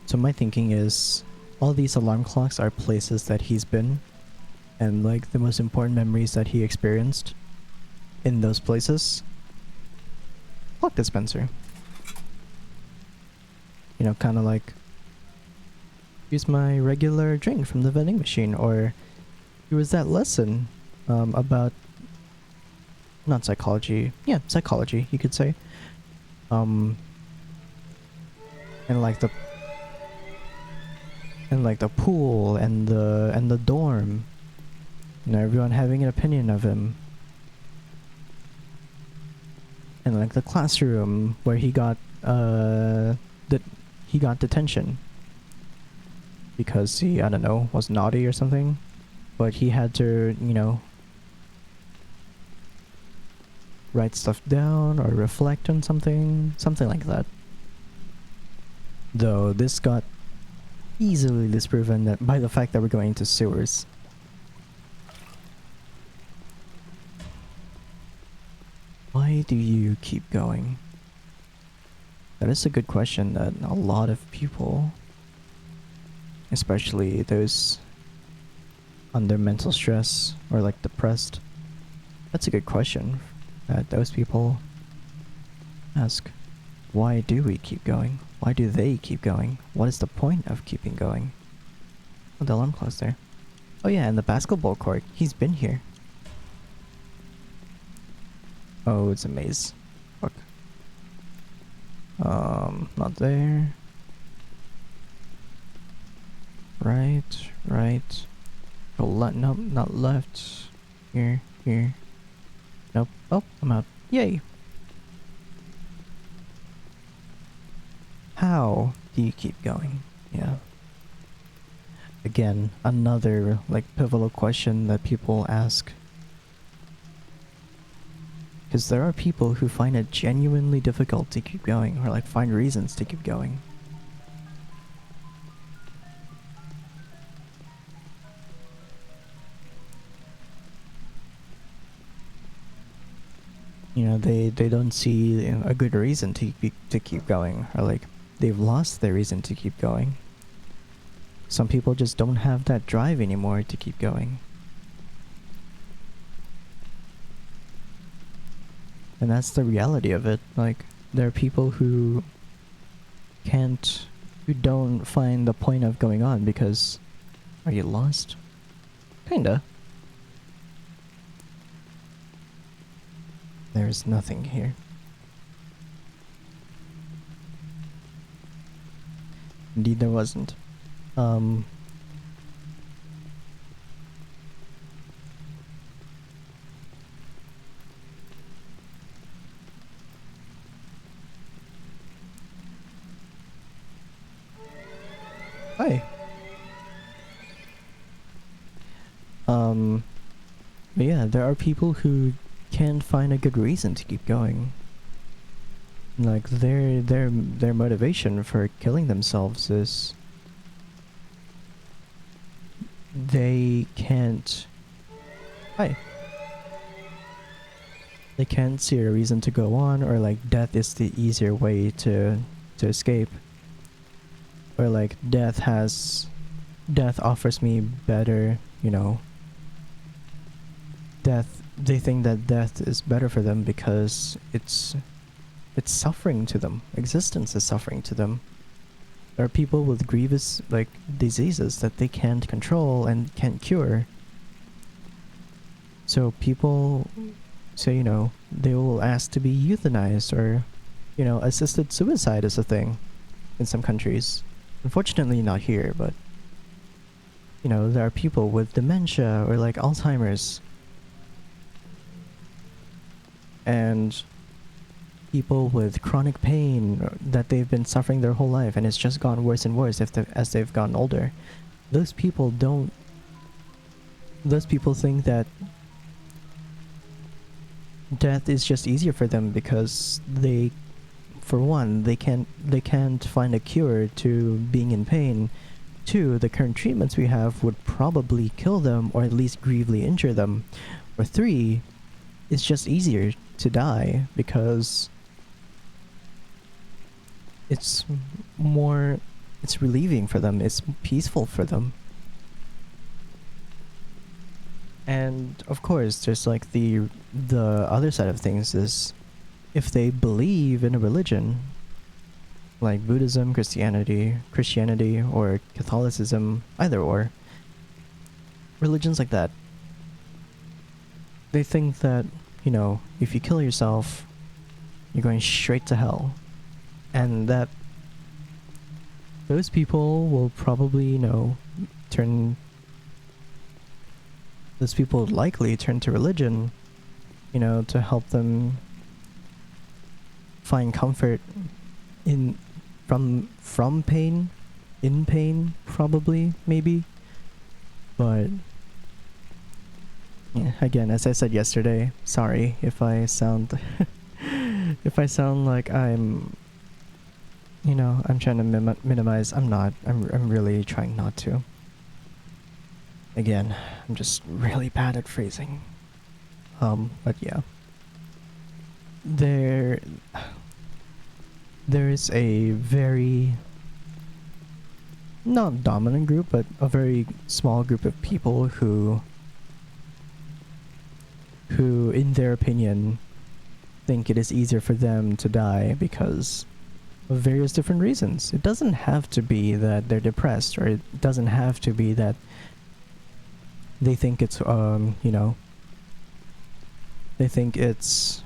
So my thinking is, all these alarm clocks are places that he's been, and like the most important memories that he experienced in those places. Clock dispenser. You know, kind of like, use my regular drink from the vending machine, or it was that lesson about, not psychology, yeah, psychology, you could say. And like the pool and the dorm, you know, everyone having an opinion of him. And like the classroom where he got detention because he, I don't know, was naughty or something, but he had to, you know, write stuff down or reflect on something like that. Though this got easily disproven that by the fact that we're going into sewers. Why do you keep going? That is a good question that a lot of people, especially those under mental stress or like depressed, that's a good question that those people ask. Why do we keep going? Why do they keep going? What is the point of keeping going? Oh, the alarm clock's there. Oh yeah, and the basketball court. He's been here. Oh, it's a maze. Fuck. Not there. Right. Oh, nope, not left. Here. Nope. Oh, I'm out. Yay! How do you keep going? Yeah. Again, another like pivotal question that people ask. Because there are people who find it genuinely difficult to keep going, or like find reasons to keep going. you know, they don't see a good reason to keep going, or like they've lost their reason to keep going. Some people just don't have that drive anymore to keep going. And that's the reality of it. Like, there are people who don't find the point of going on because... Are you lost? Kinda. There's nothing here. Indeed there wasn't. Hi. But yeah, there are people who can't find a good reason to keep going. Like, their motivation for killing themselves is... They can't... Hi. They can't see a reason to go on, or like death is the easier way to escape. Or like death offers me better, you know... They think that death is better for them because it's suffering to them. Existence is suffering to them. There are people with grievous, like, diseases that they can't control and can't cure. So people say, you know, they will ask to be euthanized, or, you know, assisted suicide is a thing in some countries. Unfortunately not here, but, you know, there are people with dementia or like Alzheimer's. And people with chronic pain that they've been suffering their whole life, and it's just gotten worse and worse as they've gotten older. Those people think that death is just easier for them because they, for one, they can't find a cure to being in pain. Two, the current treatments we have would probably kill them or at least grievously injure them. Or three, it's just easier to die because it's relieving for them, it's peaceful for them. And of course there's like the other side of things is, if they believe in a religion like Buddhism, Christianity, or Catholicism, either or religions like that, they think that, you know, if you kill yourself, you're going straight to hell. And that those people will probably, you know, those people likely turn to religion, you know, to help them find comfort from pain, in pain, probably, maybe. But yeah, again, as I said yesterday, sorry if I sound like I'm, you know, I'm trying to minimize. I'm not. I'm really trying not to. Again, I'm just really bad at phrasing. But yeah. There is a very, not dominant group, but a very small group of people who in their opinion think it is easier for them to die because of various different reasons. It doesn't have to be that they're depressed, or it doesn't have to be that they think it's you know, they think it's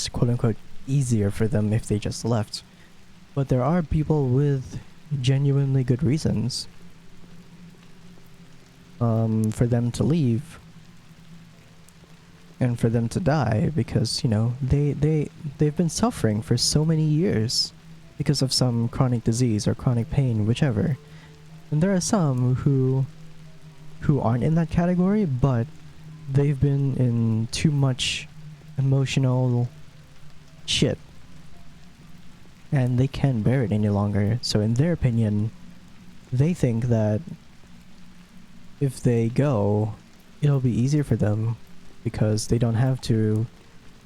quote unquote easier for them if they just left. But there are people with genuinely good reasons for them to leave and for them to die, because, you know, they've been suffering for so many years because of some chronic disease or chronic pain, whichever. And there are some who aren't in that category, but they've been in too much emotional shit and they can't bear it any longer. So in their opinion, they think that if they go, it'll be easier for them because they don't have to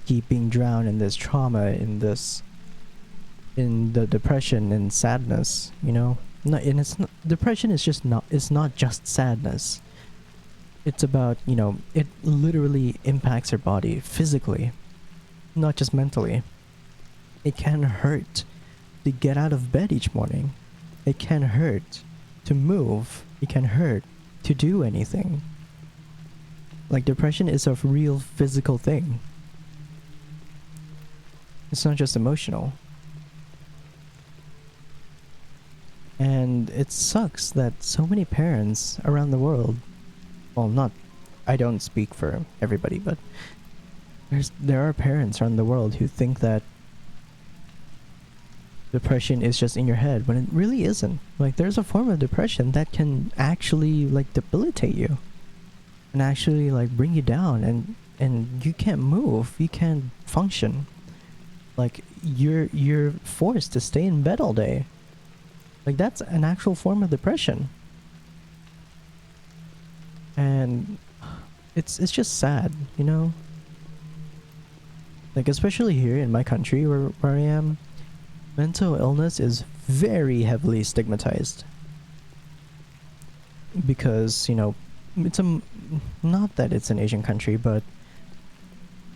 keep being drowned in this trauma, in the depression and sadness, you know. And it's not, depression is just not, it's not just sadness. It's about, you know, it literally impacts your body physically, not just mentally. It can hurt to get out of bed each morning. It can hurt to move. It can hurt to do anything. Like, depression is a real physical thing. It's not just emotional. And it sucks that so many parents around the world, well, not, I don't speak for everybody, but there are parents around the world who think that depression is just in your head when it really isn't. Like, there's a form of depression that can actually like debilitate you and actually like bring you down, and you can't move, you can't function. Like, you're forced to stay in bed all day. Like, that's an actual form of depression. And it's just sad, you know? Like, especially here in my country where I am, mental illness is very heavily stigmatized. Because, you know, it's not that it's an Asian country, but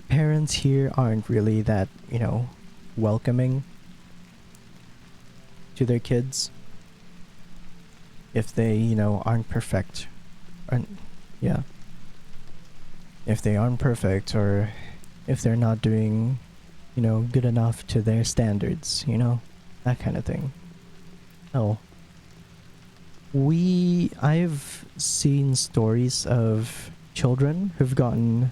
parents here aren't really that, you know, welcoming to their kids if they, you know, aren't perfect. Yeah. If they aren't perfect, or if they're not doing, you know, good enough to their standards, you know, that kind of thing. Oh. I've seen stories of children who've gotten...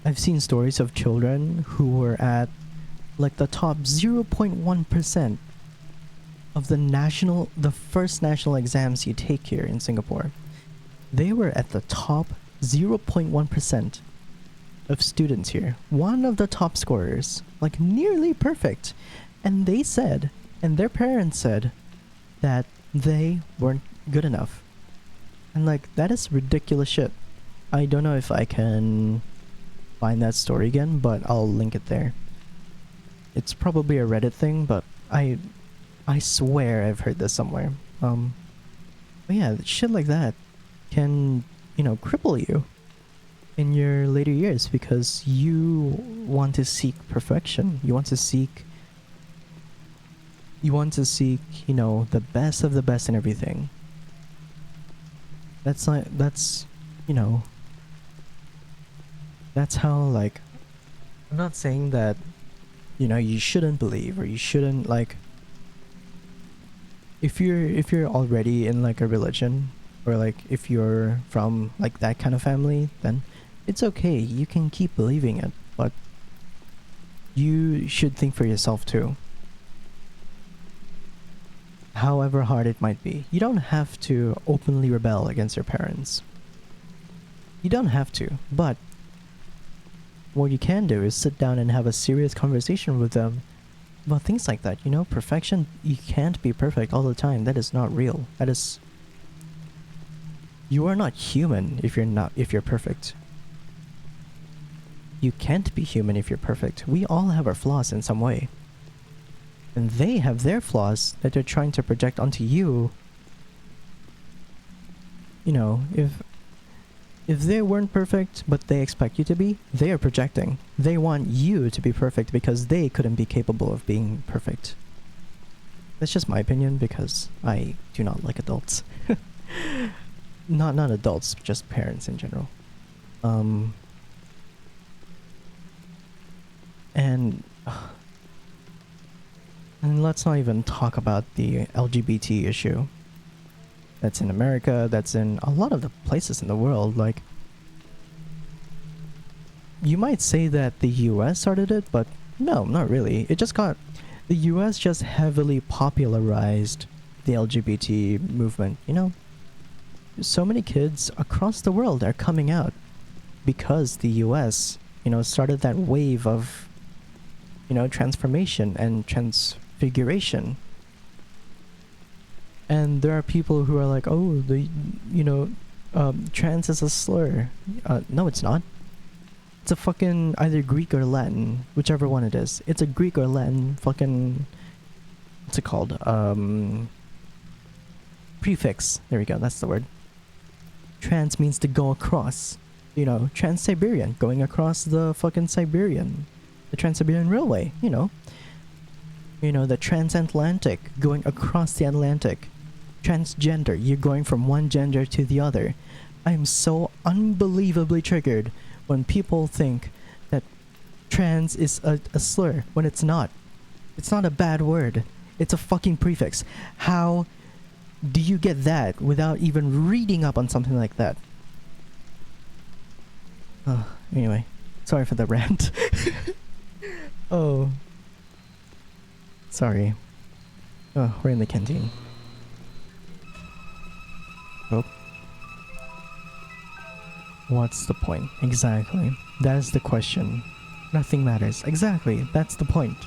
I've seen stories of children who were at like the top 0.1% of the first national exams you take here in Singapore. They were at the top 0.1% of students here. One of the top scorers, like nearly perfect. And they said, and their parents said, that they weren't good enough. And like, that is ridiculous shit. I don't know if I can find that story again, but I'll link it there. It's probably a Reddit thing, but I swear I've heard this somewhere. But yeah, shit like that can, you know, cripple you in your later years because you want to seek perfection. You want to seek, you know, the best of the best in everything. That's like, that's, you know, that's how, like, I'm not saying that, you know, you shouldn't believe, or you shouldn't, like, if you're already in like a religion, or like if you're from like that kind of family, then it's okay, you can keep believing it, but you should think for yourself too. However hard it might be, you don't have to openly rebel against your parents. You don't have to, but what you can do is sit down and have a serious conversation with them about things like that. You know, perfection, you can't be perfect all the time. That is not real. That is... You are not human if you're perfect. You can't be human if you're perfect. We all have our flaws in some way. And they have their flaws that they're trying to project onto you. You know, if they weren't perfect, but they expect you to be, they are projecting. They want you to be perfect because they couldn't be capable of being perfect. That's just my opinion because I do not like adults. Not adults, just parents in general. And let's not even talk about the LGBT issue. That's in America, that's in a lot of the places in the world. Like, you might say that the US started it, but no, not really. The US just heavily popularized the LGBT movement, you know? So many kids across the world are coming out because the US, you know, started that wave of, you know, transformation and transfiguration. And there are people who are like, oh, you know, Trans is a slur. No, it's not. It's a fucking either Greek or Latin, whichever one it is. It's a Greek or Latin fucking... What's it called? Prefix. There we go, that's the word. Trans means to go across. You know, Trans-Siberian, going across the fucking Siberian. The Trans-Siberian Railway, you know. You know, the transatlantic, going across the Atlantic. Transgender, you're going from one gender to the other. I am so unbelievably triggered when people think that trans is a slur when it's not. It's not a bad word. It's a fucking prefix. How do you get that without even reading up on something like that? Anyway, sorry for the rant. Oh. Sorry. Oh, we're in the canteen. Oh. What's the point? Exactly. That is the question. Nothing matters. Exactly. That's the point.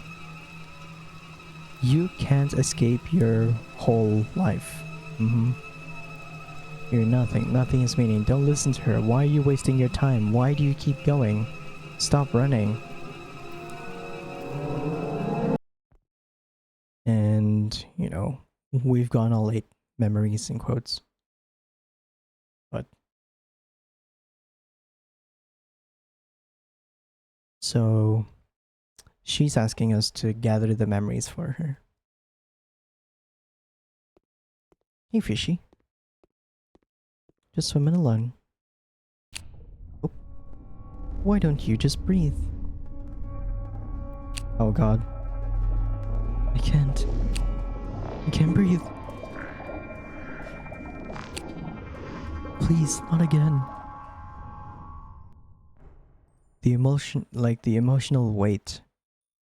You can't escape your whole life. You're nothing. Nothing is meaning. Don't listen to her. Why are you wasting your time? Why do you keep going? Stop running. And, you know, we've gone all 8 memories in quotes. But... So... she's asking us to gather the memories for her. Hey, fishy. Just swimming alone. Oh. Why don't you just breathe? Oh god. I can't. I can't breathe. Please, not again. The emotion, like the emotional weight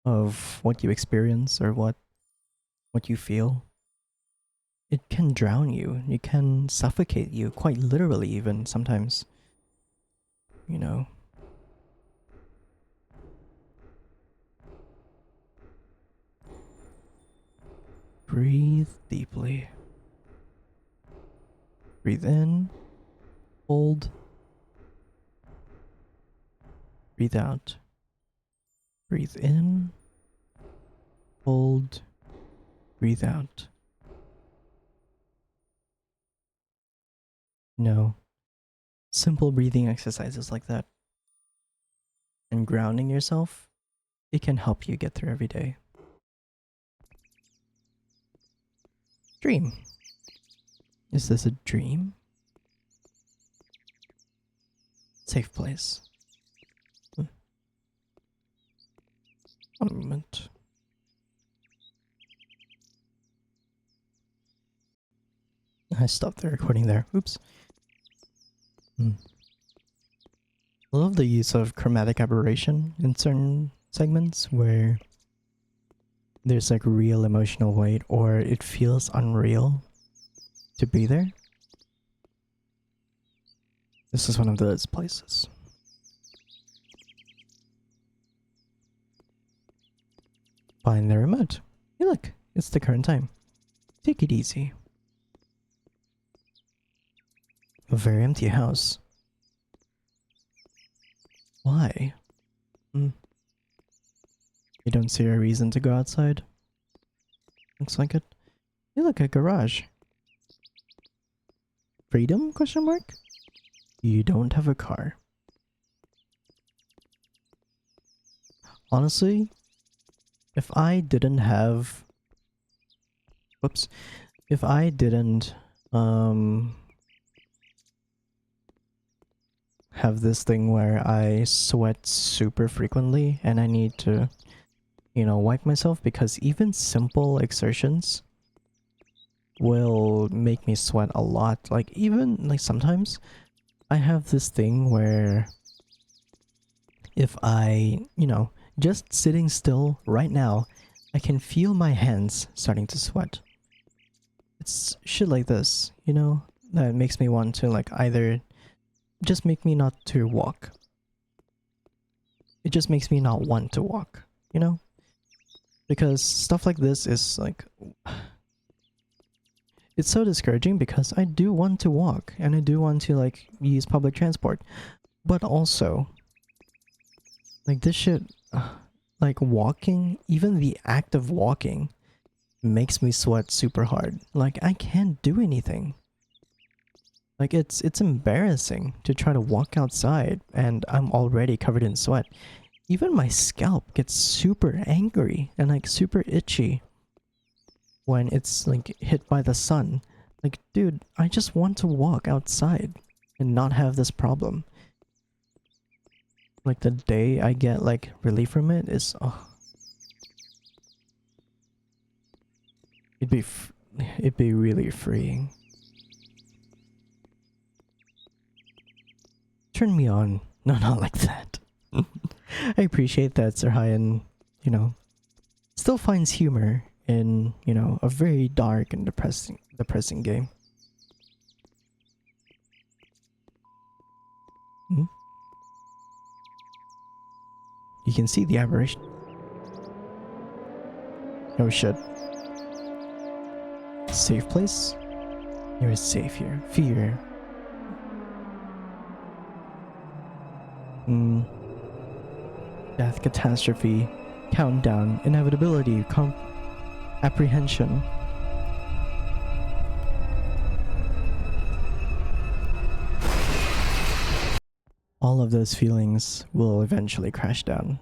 of what you experience or what you feel, it can drown you. It can suffocate you, quite literally even sometimes. You know. Breathe deeply. Breathe in. Hold. Breathe out. Breathe in. Hold. Breathe out. No. Simple breathing exercises like that. And grounding yourself, it can help you get through every day. Dream. Is this a dream? Safe place. One moment. I stopped the recording there. Oops. I love the use of chromatic aberration in certain segments where there's like real emotional weight or it feels unreal to be there. This is one of those places. Find the remote. Hey look, it's the current time. Take it easy. A very empty house. Why? You don't see a reason to go outside? Looks like it. Hey look, a garage. Freedom? Question mark? You don't have a car. Honestly, if I didn't have... Whoops. If I didn't, have this thing where I sweat super frequently and I need to, you know, wipe myself because even simple exertions will make me sweat a lot. Like even like sometimes I have this thing where if I, you know, just sitting still right now, I can feel my hands starting to sweat. It's shit like this, you know, that makes me want to like either just make me not to walk. It just makes me not want to walk, you know? Because stuff like this is like... it's so discouraging because I do want to walk and I do want to like use public transport, but also like this shit, like walking, even the act of walking makes me sweat super hard. Like I can't do anything. Like it's embarrassing to try to walk outside and I'm already covered in sweat. Even my scalp gets super angry and like super itchy when it's like hit by the sun. Like, dude, I just want to walk outside and not have this problem. Like the day I get like relief from it is, oh, it'd be really freeing. Turn me on. No, not like that. I appreciate that Sir Hyan, you know, still finds humor in, you know, a very dark and depressing game. Hmm? You can see the aberration. Oh shit. Safe place? You're safe here. Fear. Death, catastrophe, countdown, inevitability, apprehension. All of those feelings will eventually crash down.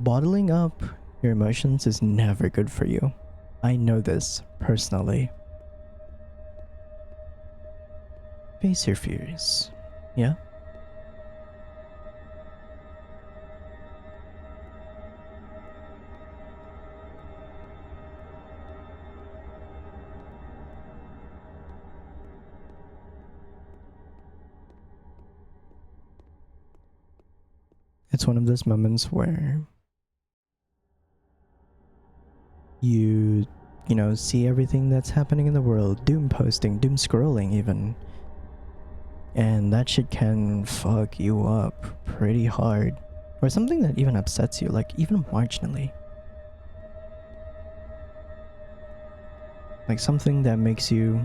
Bottling up your emotions is never good for you. I know this personally. Face your fears. Yeah? It's one of those moments where you know, see everything that's happening in the world, doom posting, doom scrolling even. And that shit can fuck you up pretty hard. Or something that even upsets you, like even marginally. Like something that makes you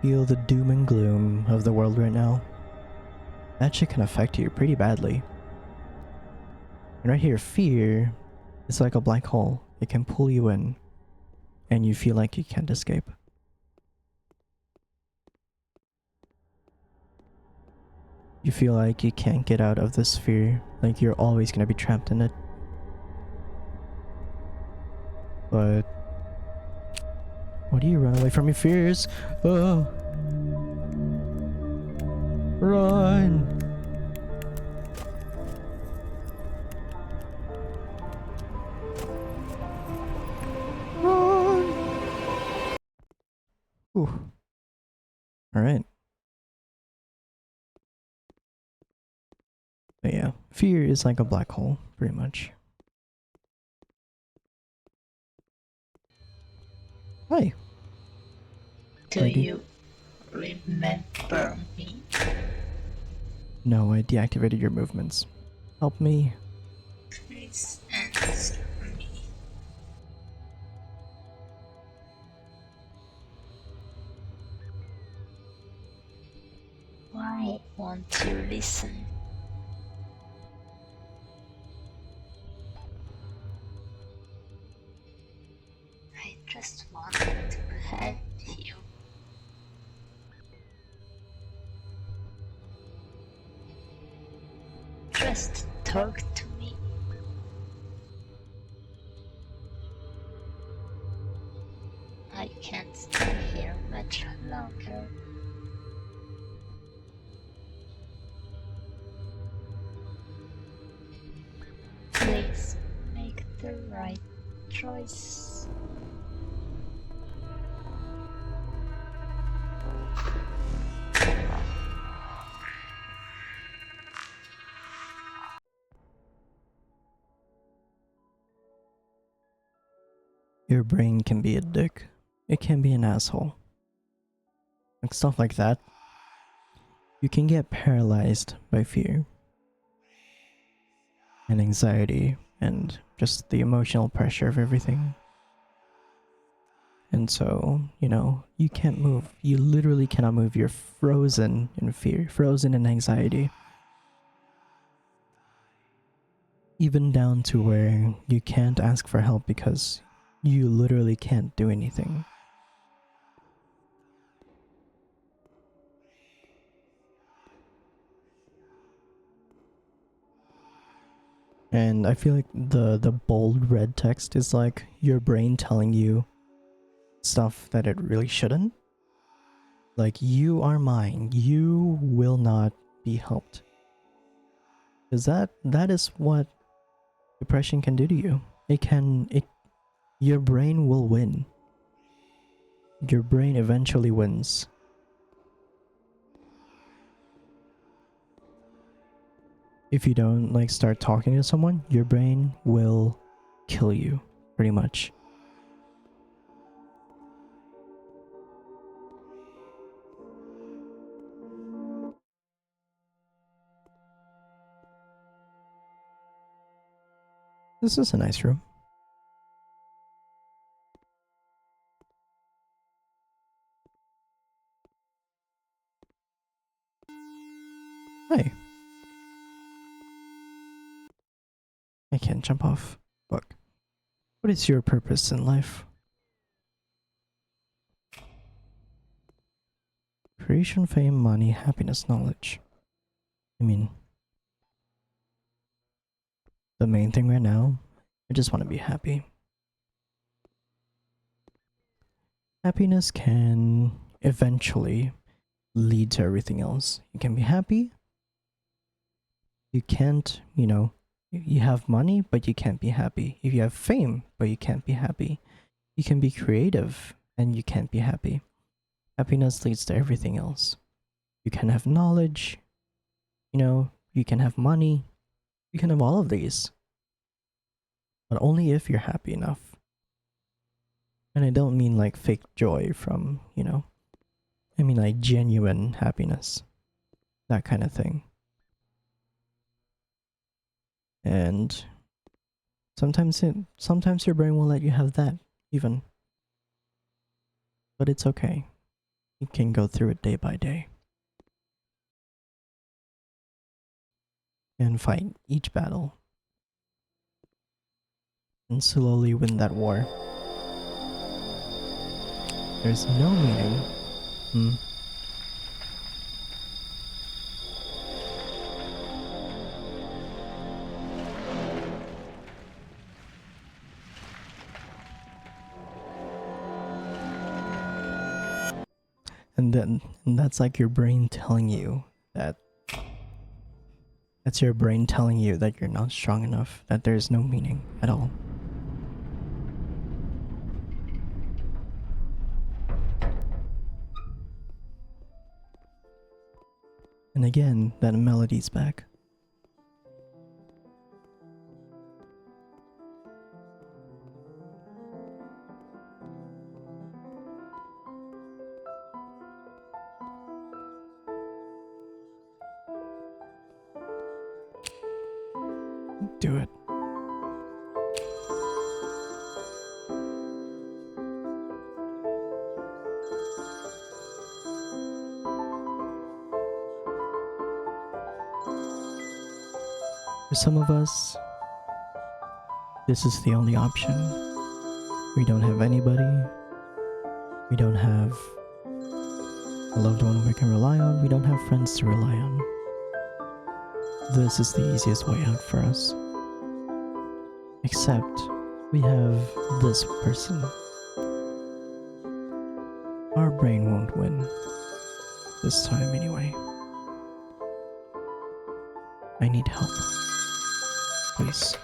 feel the doom and gloom of the world right now. That shit can affect you pretty badly. And right here, fear is like a black hole. It can pull you in, and you feel like you can't escape. You feel like you can't get out of this fear, like you're always gonna be trapped in it. But why do you run away from your fears? Oh. Run! Run! Ooh. Alright. But yeah, fear is like a black hole, pretty much. Hi. Do you remember me? No, I deactivated your movements. Help me. Please answer me. Why won't you listen? I just wanted to help you. Just talk to me. I can't stay here much longer. Please make the right choice. Your brain can be a dick. It can be an asshole. Like stuff like that. You can get paralyzed by fear and anxiety and just the emotional pressure of everything. And so, you know, you can't move. You literally cannot move. You're frozen in fear, frozen in anxiety. Even down to where you can't ask for help because you literally can't do anything. And I feel like the bold red text is like your brain telling you stuff that it really shouldn't. Like, you are mine. You will not be helped. Because that is what depression can do to you. Your brain will win. Your brain eventually wins. If you don't like start talking to someone, your brain will kill you, pretty much. This is a nice room. Hi. I can't jump off. Look. What is your purpose in life? Creation, fame, money, happiness, knowledge. I mean, the main thing right now, I just want to be happy. Happiness can eventually lead to everything else. You can be happy. You can't, you know, you have money, but you can't be happy. If you have fame, but you can't be happy. You can be creative, and you can't be happy. Happiness leads to everything else. You can have knowledge, you know, you can have money, you can have all of these. But only if you're happy enough. And I don't mean like fake joy from, you know, I mean like genuine happiness. That kind of thing. And sometimes your brain will let you have that even. But it's okay. You can go through it day by day. And fight each battle. And slowly win that war. There's no meaning. And that's like your brain telling you that that's your brain telling you that you're not strong enough, that there's no meaning at all. And again, that melody's back. Do it. For some of us, this is the only option. We don't have anybody. We don't have a loved one we can rely on. We don't have friends to rely on. This is the easiest way out for us. Except we have this person. Our brain won't win. This time anyway. I need help. Please.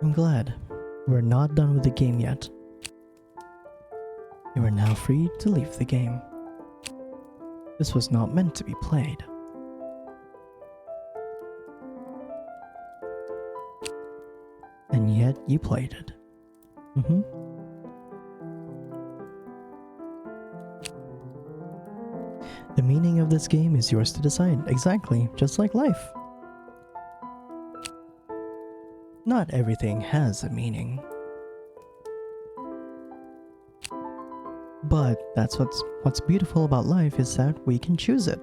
I'm glad we're not done with the game yet. You are now free to leave the game. This was not meant to be played. And yet you played it. The meaning of the this game is yours to decide. Exactly, just like life. Not everything has a meaning. But that's what's beautiful about life is that we can choose it.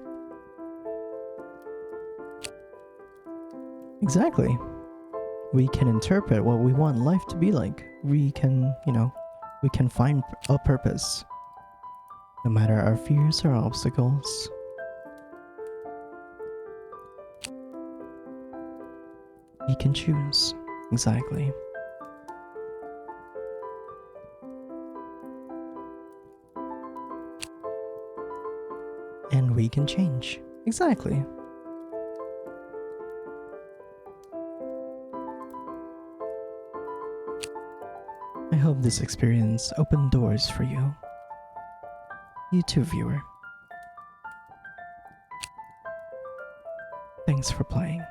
Exactly. We can interpret what we want life to be like. We can, we can find a purpose. No matter our fears or obstacles. We can choose. Exactly. And we can change. Exactly. I hope this experience opened doors for you. You too, viewer. Thanks for playing.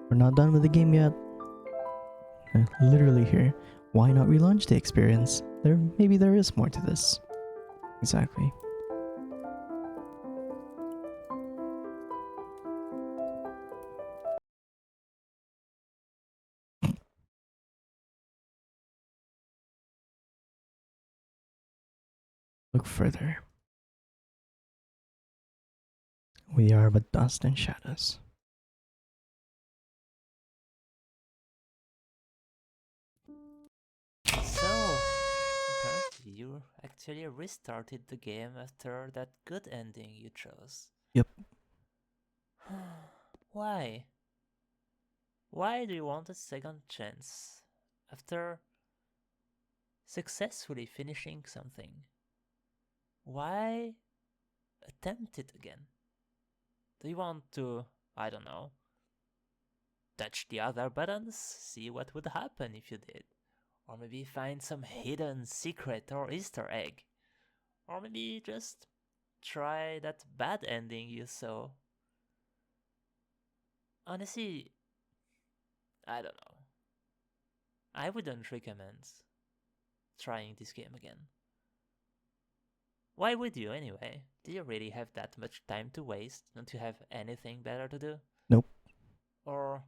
We're not done with the game yet. Literally here. Why not relaunch the experience? Maybe there is more to this. Exactly. Look further. We are but dust and shadows. So, apparently you actually restarted the game after that good ending you chose. Yep. Why? Why do you want a second chance after successfully finishing something? Why attempt it again? Do you want to, I don't know, touch the other buttons, see what would happen if you did? Or maybe find some hidden secret or Easter egg? Or maybe just try that bad ending you saw? Honestly, I don't know. I wouldn't recommend trying this game again. Why would you anyway? Do you really have that much time to waste? Don't you have anything better to do? Nope. Or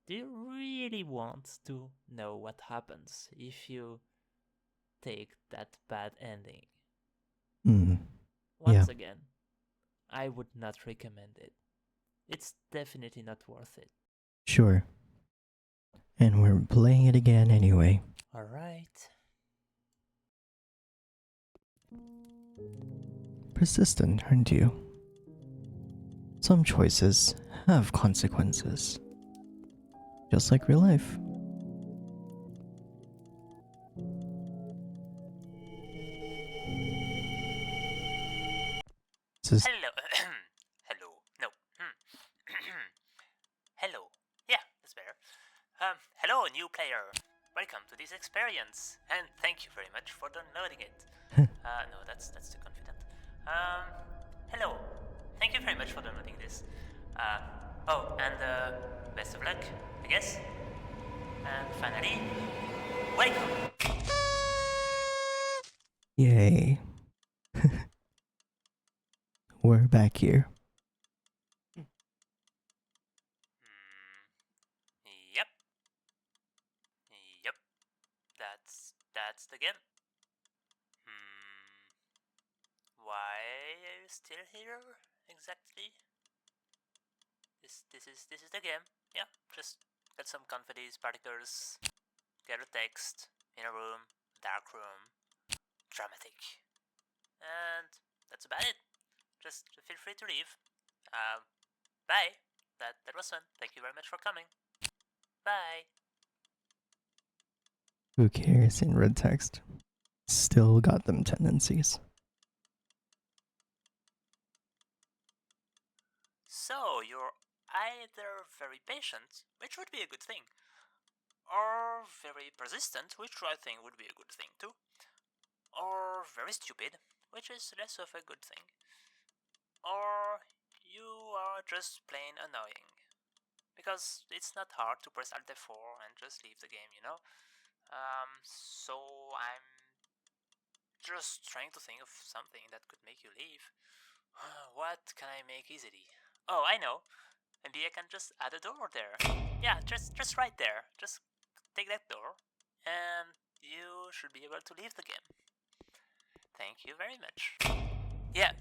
do you really want to know what happens if you take that bad ending? Hmm. Once again, I would not recommend it. It's definitely not worth it. Sure. And we're playing it again anyway. Alright. Persistent, aren't you? Some choices have consequences. Just like real life. This is Hello. Hello. No. Hello. Yeah, that's better. Hello, new player. Welcome to this experience, and thank you very much for downloading it. No, that's too confident. Hello. Thank you very much for downloading this. And best of luck, I guess. And finally, welcome. Yay. We're back here. Yep. Yep. That's the game. Why are you still here exactly? This is the game. Yeah, just get some confidence particles, get a text in a room, dark room, dramatic, and that's about it. Just feel free to leave. Bye. That was fun. Thank you very much for coming. Bye. Who cares in red text? Still got them tendencies. So you're either very patient, which would be a good thing, or very persistent, which I think would be a good thing too, or very stupid, which is less of a good thing, or you are just plain annoying. Because it's not hard to press Alt F4 and just leave the game, you know? So I'm just trying to think of something that could make you leave. What can I make easily? Oh, I know. Maybe I can just add a door there. Yeah, just right there. Just take that door, and you should be able to leave the game. Thank you very much. Yeah.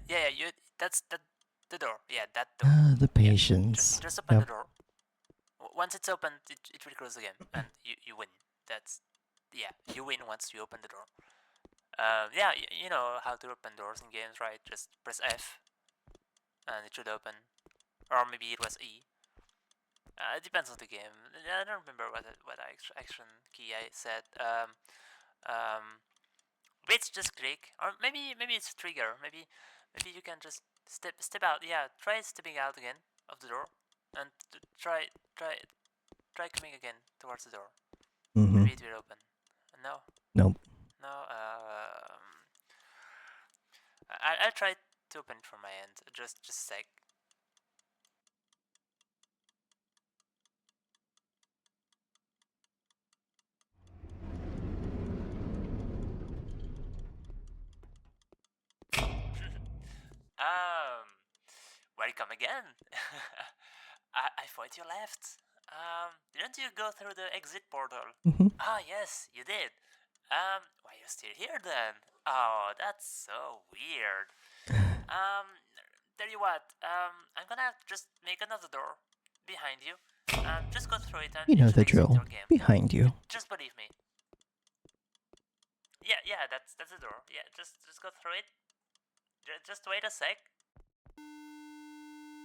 That's the door. Yeah, that door. Ah, the Yeah, patience. just open Yep. the door. Once it's open, it will close again, and you win. Yeah, you win once you open the door. Yeah, you know how to open doors in games, right? Just press F, and it should open. Or maybe it was E. It depends on the game. I don't remember what action key I said. It's just click, or maybe it's trigger. Maybe you can just step out. Yeah, try stepping out again of the door, and try coming again towards the door. Mm-hmm. Maybe it will open. No. Nope. No. I'll try to open it from my end. Just a sec. Welcome again. I thought you left. Didn't you go through the exit portal? Mm-hmm. Ah, yes, you did. Why are you still here then? Oh, that's so weird. Tell you what, I'm gonna just make another door behind you. Just go through it and You you know should the exit drill. your game. Behind you. Just believe me. Yeah, that's the door. Yeah, just go through it. Just wait a sec.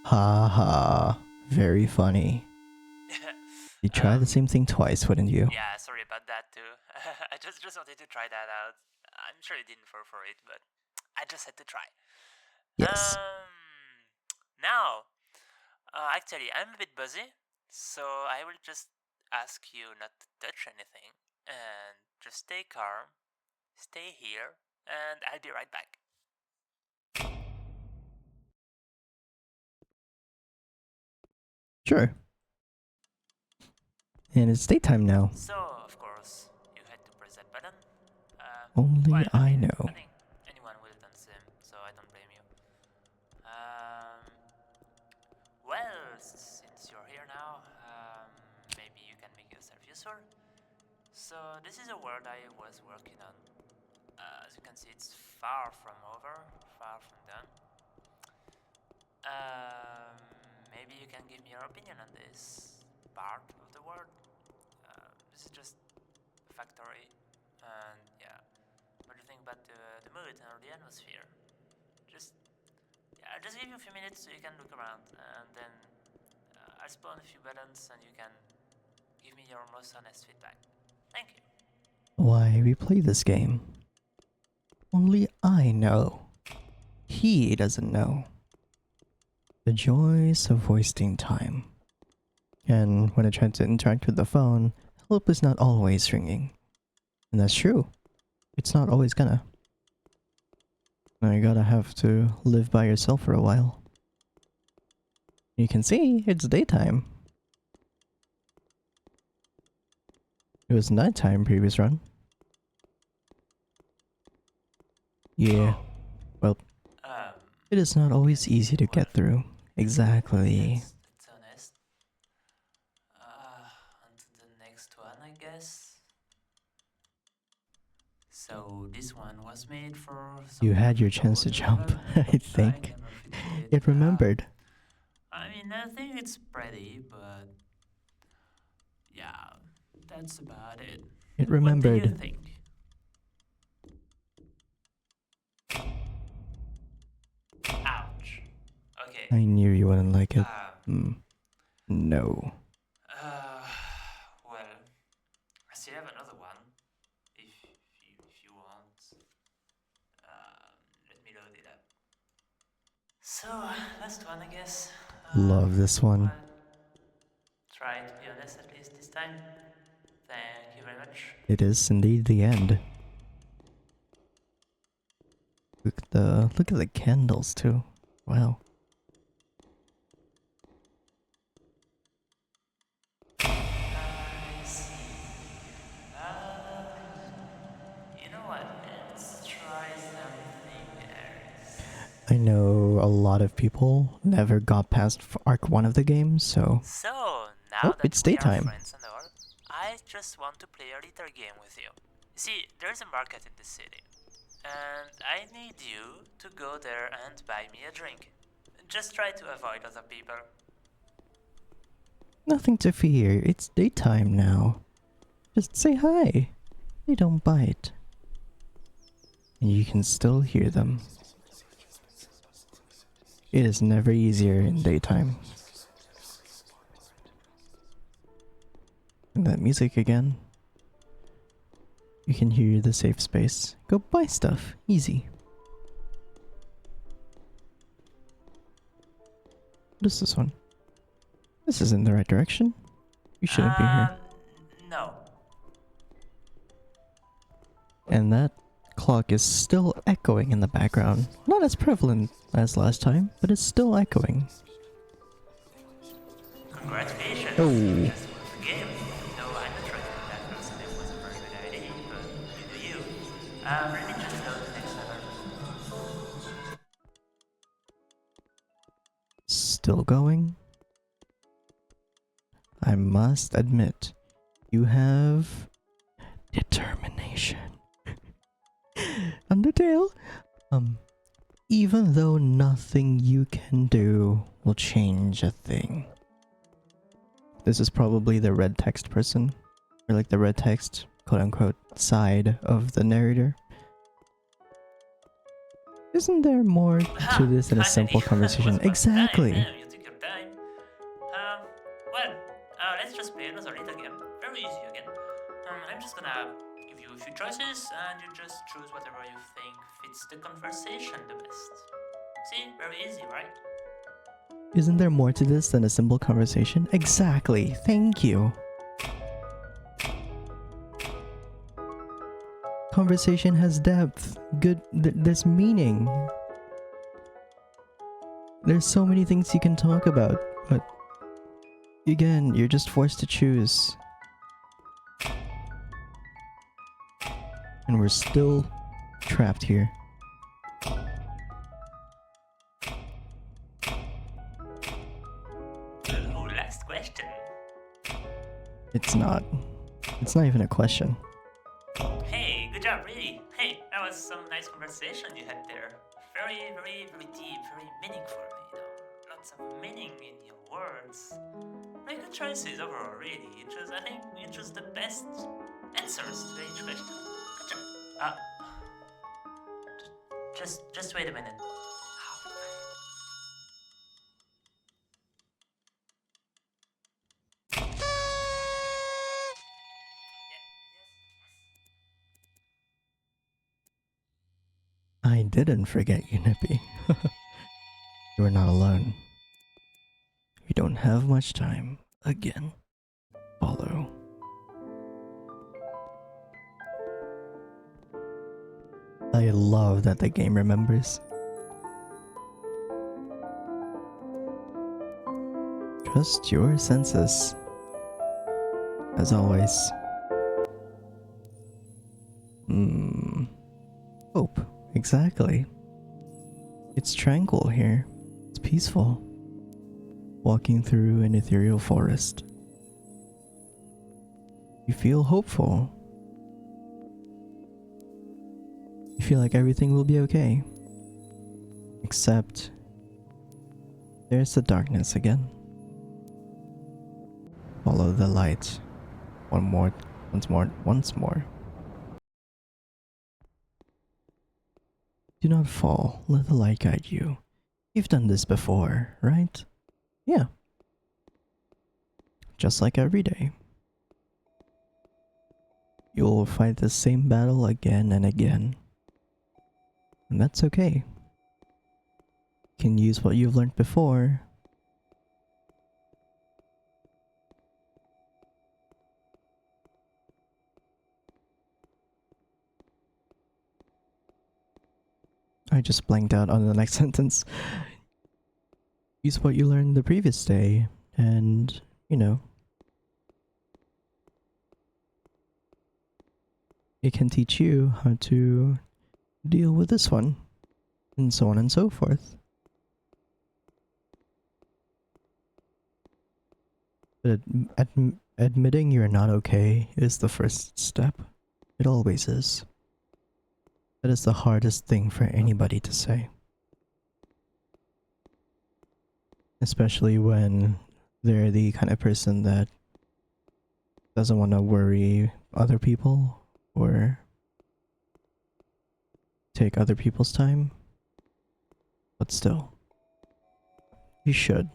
Ha ha. Very funny. You'd try the same thing twice, wouldn't you? Yeah, sorry about that too. I just wanted to try that out. I'm sure you didn't fall for it, but I just had to try. Yes. Now, actually, I'm a bit busy, so I will just ask you not to touch anything and just stay calm, stay here, and I'll be right back. Sure. And it's daytime now. So, of course, you had to press that button. Only Well, I mean, know. I think anyone will have done the same, so I don't blame you. Well, since you're here now, maybe you can make yourself useful. So, this is a world I was working on. As you can see, it's far from over, far from done. Maybe you can give me your opinion on this part of the world. This is just a factory, and yeah, what do you think about the mood or the atmosphere? I'll just give you a few minutes so you can look around, and then I'll spawn a few buttons, and you can give me your most honest feedback. Thank you. Why we play this game? Only I know. He doesn't know. The joys of wasting time. And when I try to interact with the phone, help is not always ringing. And that's true. It's not always gonna. Now you gotta have to live by yourself for a while. You can see, it's daytime. It was nighttime previous run. Yeah. Well, it is not always easy to get through. Exactly. That's honest. On to the next one, I guess. So this one was made for. You had your chance to jump, I think. It remembered. I mean, I think it's pretty, but yeah, that's about it. It remembered. What do you think? Ouch. Okay. I knew you wouldn't like it. No. Well, I still have another one. If you want. Let me load it up. So, last one, I guess. Love this one. Well, try to be honest at least this time. Thank you very much. It is indeed the end. Look at the candles too. Wow. I see. I know a lot of people never got past Arc 1 of the game, so... So, now Oh, that it's we are daytime. friends and all, I just want to play a little game with you. See, there's a market in this city, and I need you to go there and buy me a drink. Just try to avoid other people. Nothing to fear, it's daytime now. Just say hi. They don't bite. And you can still hear them. It is never easier in daytime. And that music again. You can hear the safe space. Go buy stuff. Easy. What is this one? This is in the right direction. You shouldn't be here. No. And that clock is still echoing in the background. Not as prevalent as last time, but it's still echoing. Congratulations. Oh. You just won the game. No, I'm not recommending that person. It was a very good idea, but you do you. Let me just go to the next level. Still going? I must admit, you have determination. Undertale? Even though nothing you can do will change a thing. This is probably the red text person, or like the red text, quote unquote, side of the narrator. Isn't there more to this than a simple conversation? Exactly! You took your time. Well, let's just play another little game. Very easy again. I'm just gonna give you a few choices, and you just choose whatever you think fits the conversation the best. See? Very easy, right? Isn't there more to this than a simple conversation? Exactly! Thank you! Conversation has depth. Good. There's meaning. There's so many things you can talk about, but again, you're just forced to choose. And we're still trapped here. Oh, last question. It's not even a question. Hey, good job, really. Hey, that was some nice conversation you had there. Very, very, very deep, very meaningful, you know. Lots of meaning in your words. Very good choices overall, really. I think you chose the best answers to each question. Good job. Just wait a minute. I didn't forget you, Nippy. You are not alone. You don't have much time. Again. Follow. I love that the game remembers. Trust your senses. As always. Hope. Exactly. It's tranquil here. It's peaceful. Walking through an ethereal forest. You feel hopeful. You feel like everything will be okay. Except there's the darkness again. Follow the light. Once more. Do not fall. Let the light guide you. You've done this before, right? Yeah. Just like every day. You'll fight the same battle again and again. And that's okay. You can use what you've learned before. I just blanked out on the next sentence. Use what you learned the previous day, and, you know, it can teach you how to deal with this one. and so on and so forth. But admitting you're not okay is the first step. It always is. That is the hardest thing for anybody to say. Especially when they're the kind of person that doesn't want to worry other people or take other people's time. But still, you should.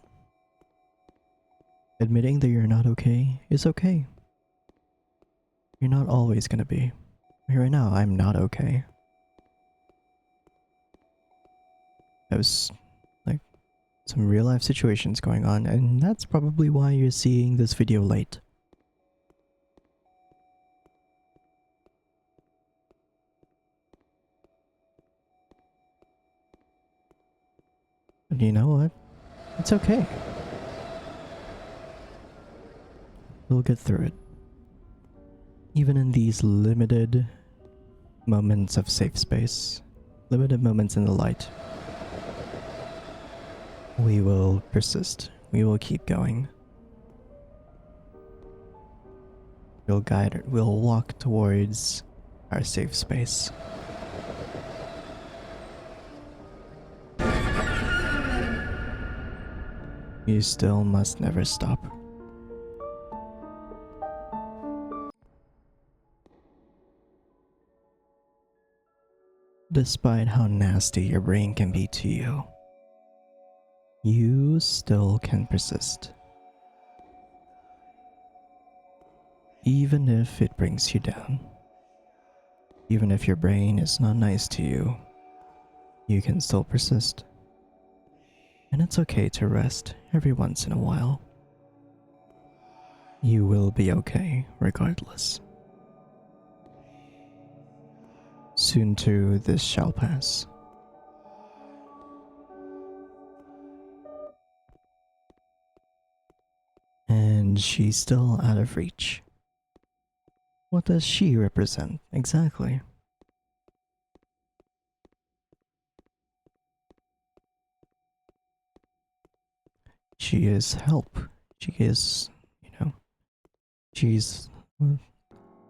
Admitting that you're not okay is okay. You're not always gonna be. Right now, I'm not okay. I was like some real life situations going on, and that's probably why you're seeing this video late. But you know what? It's okay. We'll get through it. Even in these limited moments of safe space, limited moments in the light, we will persist. We will keep going. We'll walk towards our safe space. You still must never stop. Despite how nasty your brain can be to you, you still can persist. Even if it brings you down. Even if your brain is not nice to you, you can still persist. And it's okay to rest every once in a while. You will be okay regardless. Soon too, this shall pass. And she's still out of reach. What does she represent exactly? She is help. She is, she's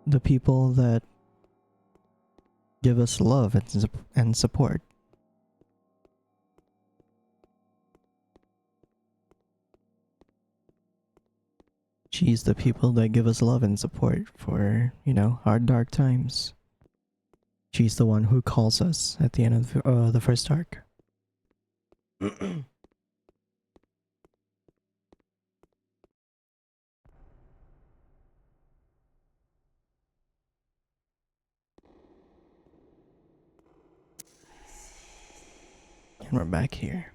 the people that give us love and support. She's the people that give us love and support for, our dark times. She's the one who calls us at the end of the first arc. And we're back here.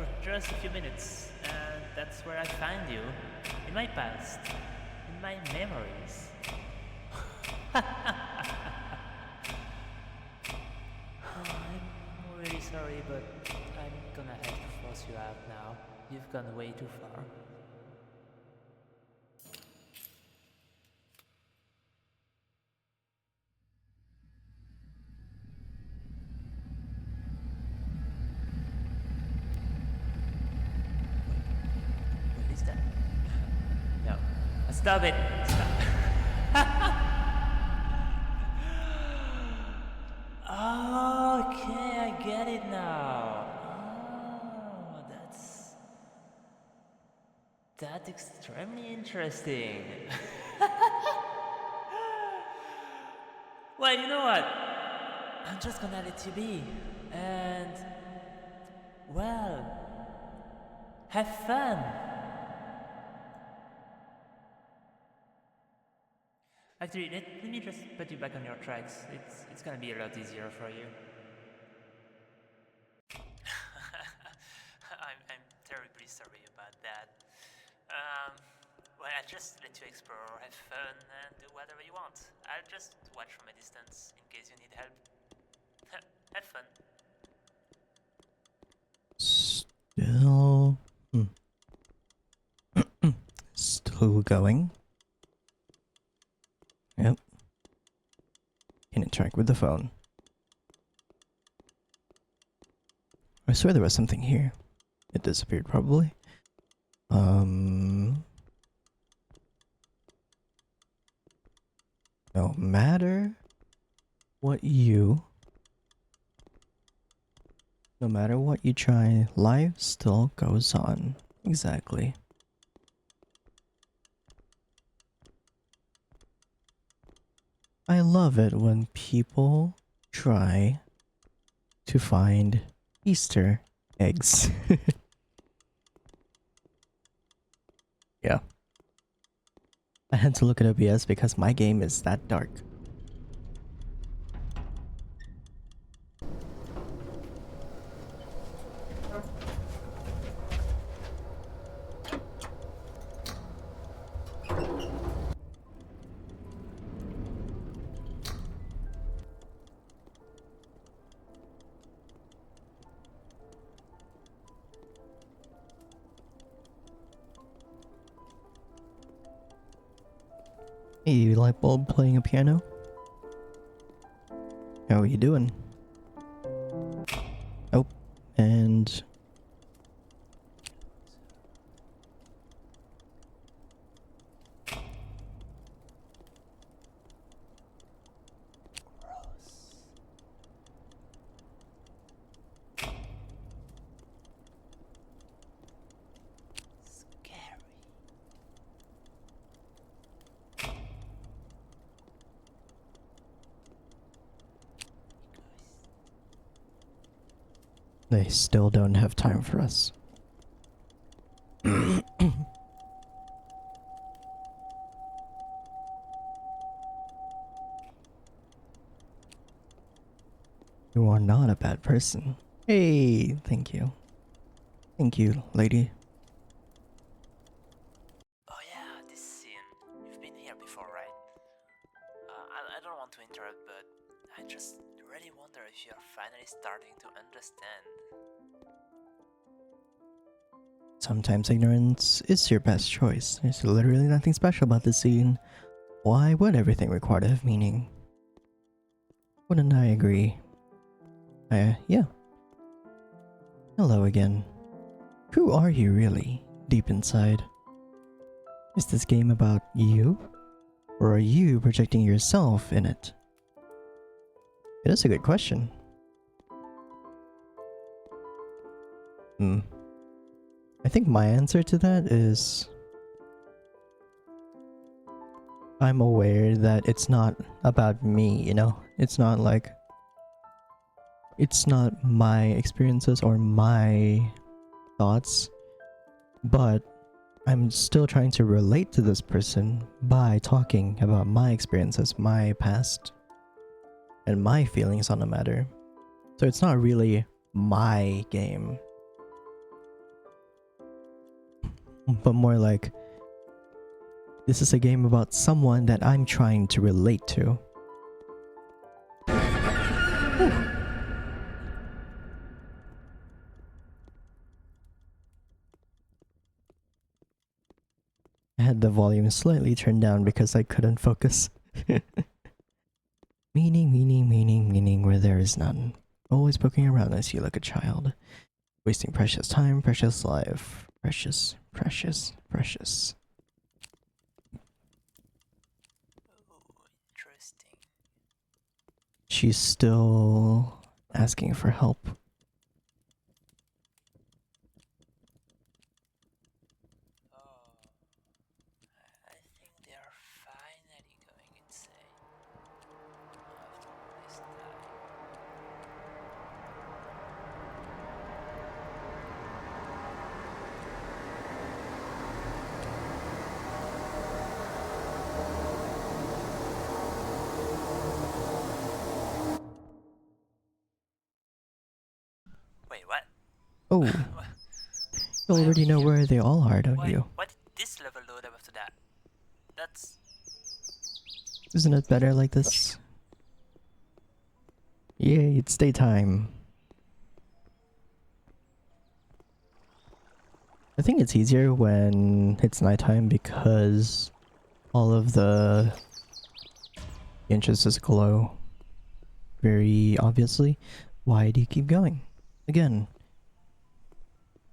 for just a few minutes, and that's where I find you. In my past. In my memories. I'm really sorry, but I'm gonna have to force you out now. You've gone way too far. What is that? No. Stop it! Stop. Okay, I get it now. Oh, that's extremely interesting. Well, you know what? I'm just gonna let you be. And, well, have fun. Actually, let me just put you back on your tracks. It's gonna be a lot easier for you. I'm terribly sorry about that. Well, I'll just let you explore, have fun, and do whatever you want. I'll just watch from a distance in case you need help. Have fun. Still... Still going. Yep. Can interact with the phone. I swear there was something here. It disappeared probably. No matter what you try, life still goes on. Exactly. I love it when people try to find Easter eggs. Yeah. I had to look at OBS because my game is that dark. Hey, light bulb playing a piano? How are you doing? Oh, and... They still don't have time for us. You are not a bad person. Hey, thank you. Thank you, lady. Oh yeah, this scene. You've been here before, right? I don't want to interrupt, but I just really wonder if you're finally starting to understand. Sometimes ignorance is your best choice. There's literally nothing special about this scene. Why would everything require to have meaning? Wouldn't I agree? Yeah. Hello again. Who are you really, deep inside? Is this game about you? Or are you projecting yourself in it? It is a good question. I think my answer to that is... I'm aware that it's not about me, you know? It's not like... It's not my experiences or my thoughts, but I'm still trying to relate to this person by talking about my experiences, my past, and my feelings on the matter. So it's not really my game. but more like this is a game about someone that I'm trying to relate to. I had the volume slightly turned down because I couldn't focus. Meaning where there is none. Always poking around as you like a child. Wasting precious time, precious life. Precious. Oh, interesting. She's still asking for help. Oh, I think they are finally going insane after all this time. Wait, what? Oh, Why you are we already know here? where they all are, don't you? Why did this level load up after that? That's... Isn't it better like this? Yay, it's daytime. I think it's easier when it's nighttime because all of the inches is glow very obviously. Why do you keep going? Again,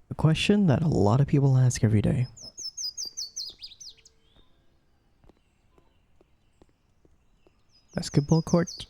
a question that a lot of people ask every day. Basketball court?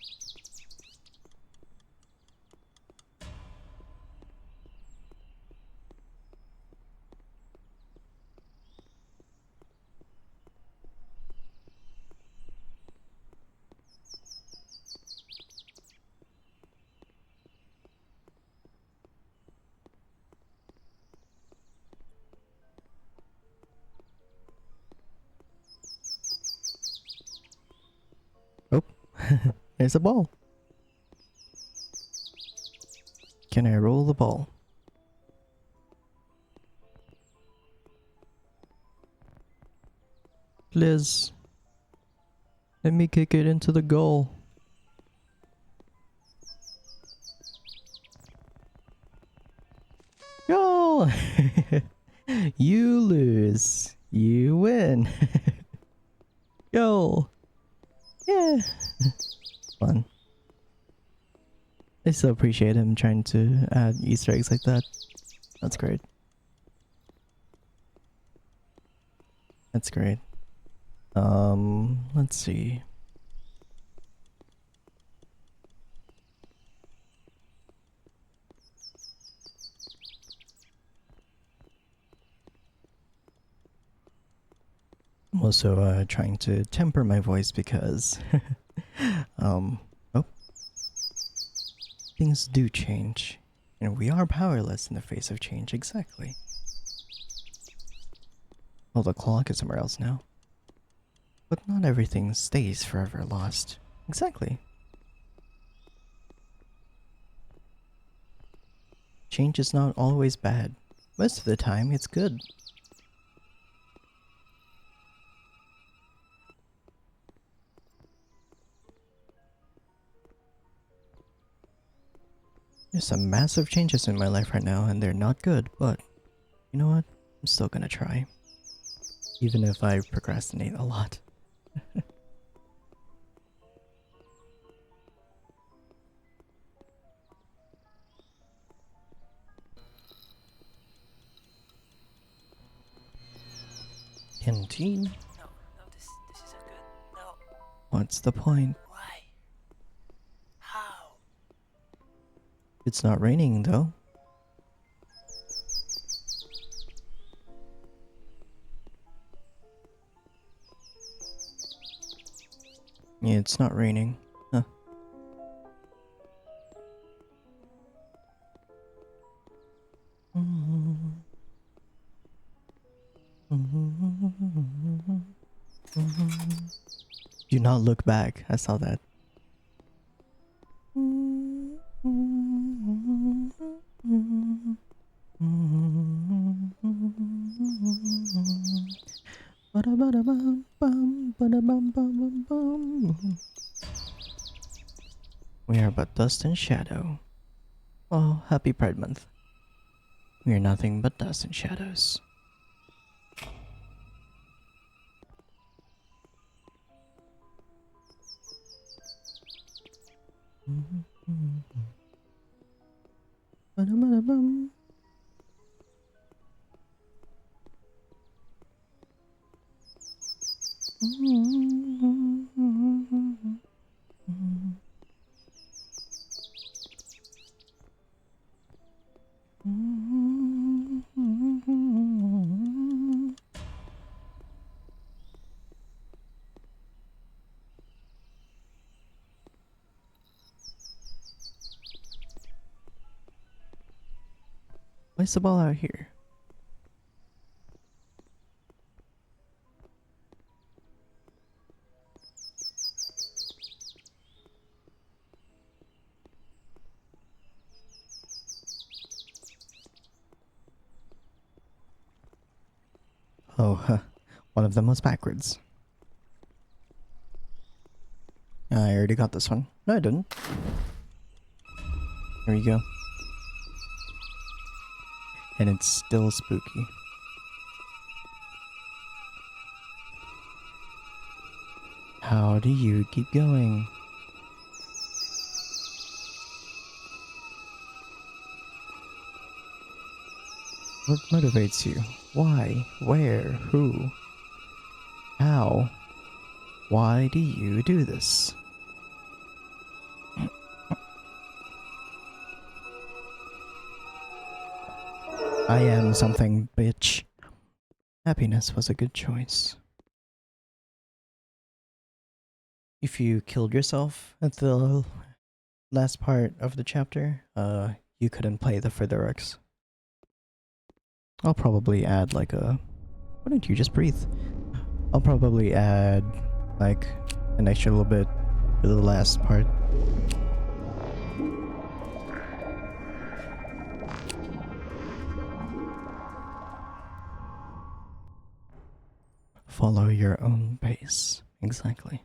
Oh, there's a ball. Can I roll the ball? Please. Let me kick it into the goal. Goal! You lose. You win. Goal. Yeah. Fun. I still appreciate him trying to add Easter eggs like that. That's great. That's great. Let's see. I'm also trying to temper my voice because oh, things do change. And we are powerless in the face of change, exactly. Well, the clock is somewhere else now. But not everything stays forever lost. Exactly. Change is not always bad. Most of the time, it's good. There's some massive changes in my life right now, and they're not good, but you know what? I'm still gonna try. Even if I procrastinate a lot. Canteen? No, this isn't good. No, What's the point? why? How? It's not raining though. Yeah, it's not raining. Huh. Do not look back. I saw that. We are but dust and shadow. Oh, happy Pride Month. We are nothing but dust and shadows. Why's the ball out here? Oh, huh. One of them was backwards. I already got this one. No, I didn't. There you go. And it's still spooky. How do you keep going? What motivates you? Why? Where? Who? How? Why do you do this? I am something, bitch. Happiness was a good choice. If you killed yourself at the last part of the chapter, you couldn't play the further X. I'll probably add like a... Why don't you just breathe? I'll probably add like an extra little bit to the last part. Follow your own pace. Exactly.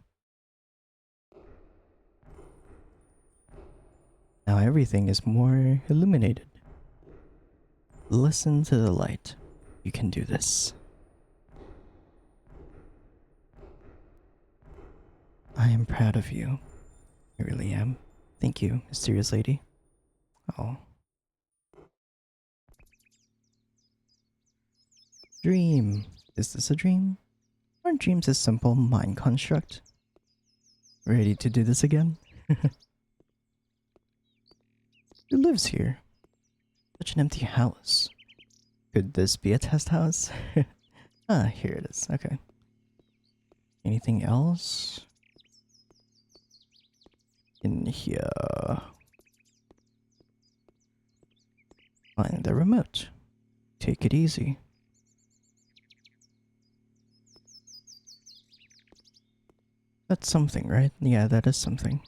Now everything is more illuminated. Listen to the light. You can do this. I am proud of you. I really am. Thank you, mysterious lady. Oh. Dream. Is this a dream? Aren't dreams a simple mind construct? Ready to do this again? Who lives here? Such an empty house. Could this be a test house? Ah, here it is. Okay. Anything else? In here. Find the remote. Take it easy. That's something, right? Yeah, that is something.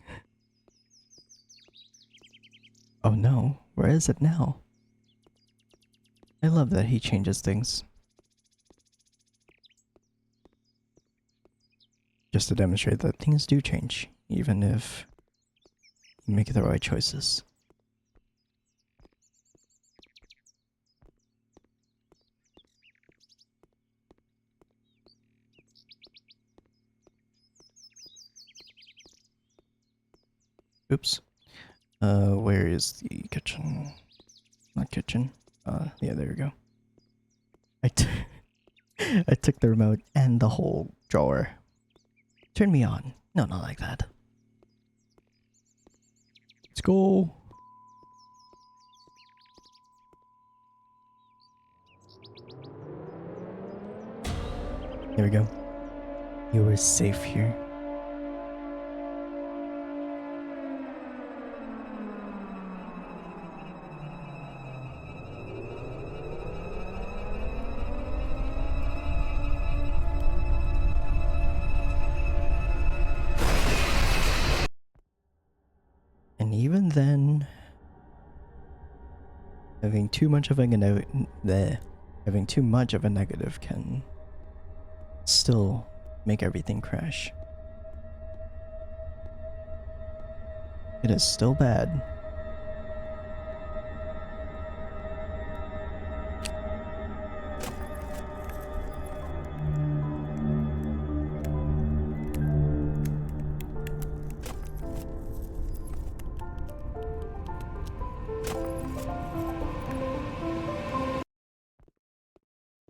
Oh no, where is it now? I love that he changes things. Just to demonstrate that things do change, even if you make the right choices. Oops. Where is the kitchen? Not kitchen. Yeah, there we go. I took the remote and the whole drawer. Turn me on. No, not like that. Let's go. There we go. You were safe here. And even then, having too much of a negative can still make everything crash. It is still bad.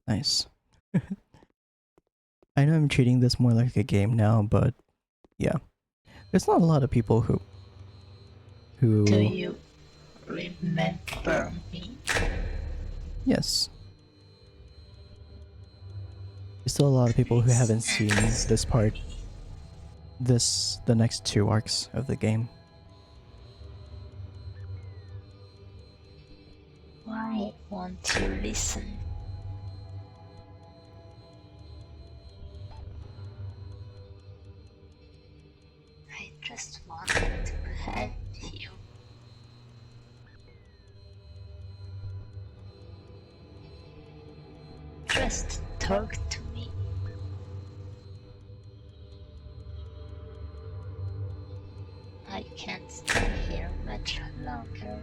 Nice. I know I'm treating this more like a game now, but yeah. There's not a lot of people Do who you remember me? yes. There's still a lot of people who haven't seen this part. The next 2 arcs of the game. Why won't you listen? I just wanted to help you. Just talk to me. I can't stay here much longer.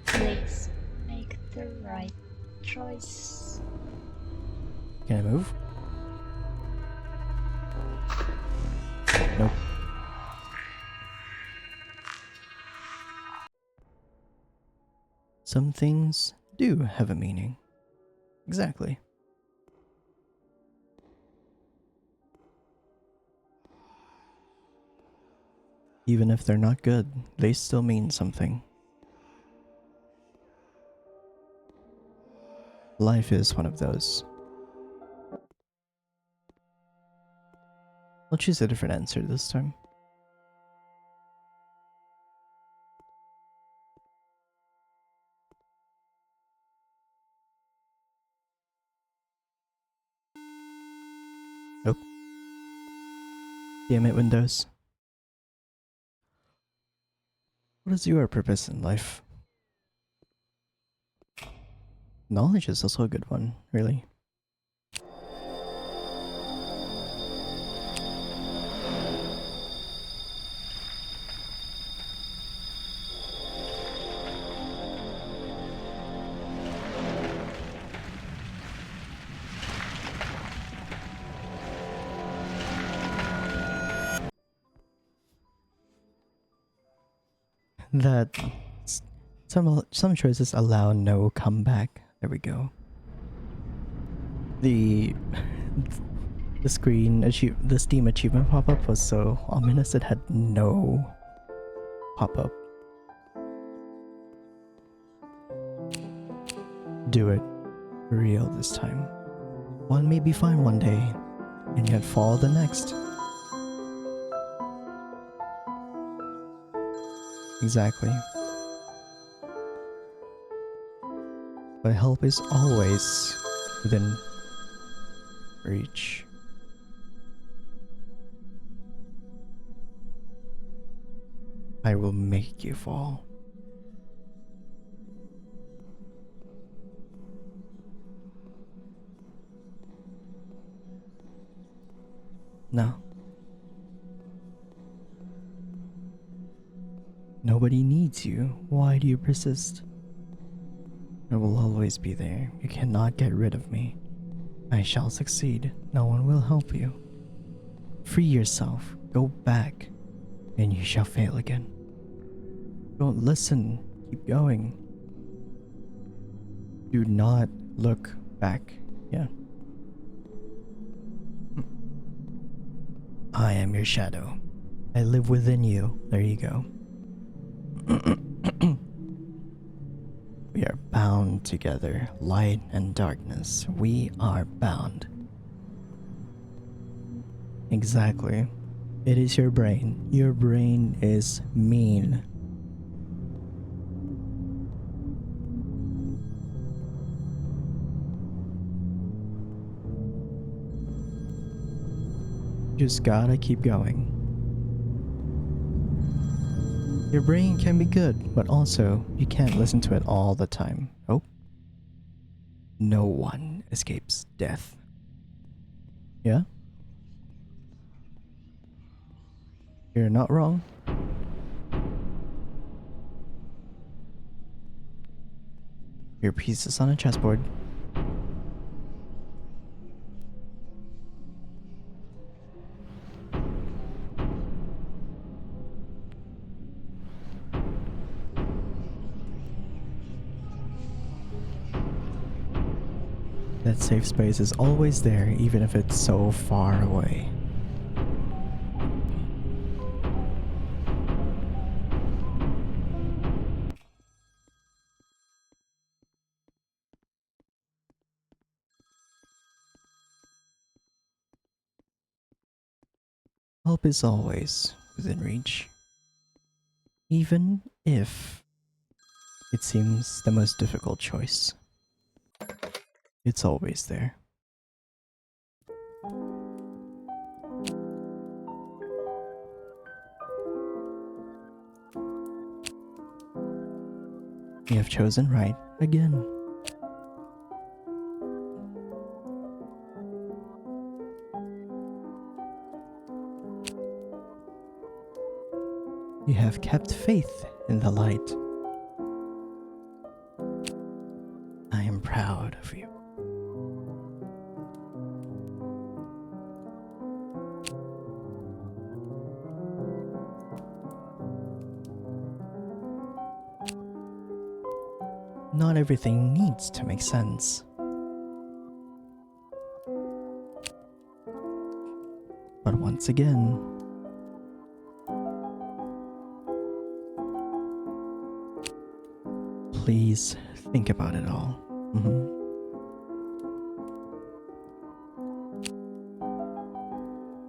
Please make the right choice. Can I move? Nope. Some things do have a meaning. Exactly. Even if they're not good, they still mean something. Life is one of those. I'll choose a different answer this time. Nope. Damn it, Windows. What is your purpose in life? Knowledge is also a good one, really. That some choices allow no comeback. There we go. The the Steam achievement pop-up was so ominous it had no pop-up. Do it real this time. One may be fine one day, and yet fall the next. Exactly. But help is always within reach. I will make you fall. No. Nobody needs you. Why do you persist? I will always be there. You cannot get rid of me. I shall succeed. No one will help you. Free yourself. Go back, and you shall fail again. Don't listen. Keep going. Do not look back. Yeah. I am your shadow. I live within you. There you go. We are bound together, light and darkness. We are bound. Exactly. It is your brain. Your brain is mean. Just gotta keep going. Your brain can be good, but also you can't listen to it all the time. Oh. No one escapes death. Yeah? You're not wrong. Your pieces on a chessboard. That safe space is always there, even if it's so far away. Help is always within reach. Even if it seems the most difficult choice. It's always there. You have chosen right again. You have kept faith in the light. I am proud of you. Not everything needs to make sense. But once again, please think about it all.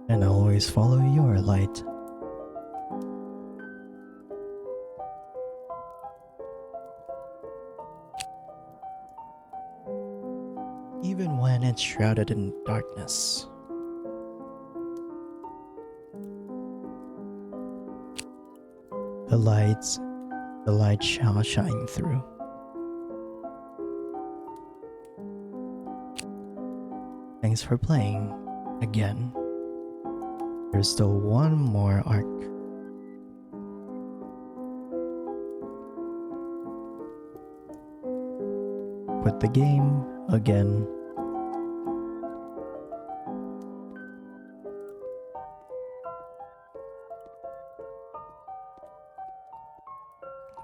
And always follow your light. Even when it's shrouded in darkness. The light shall shine through. Thanks for playing again. There's still one more arc. Quit the game again.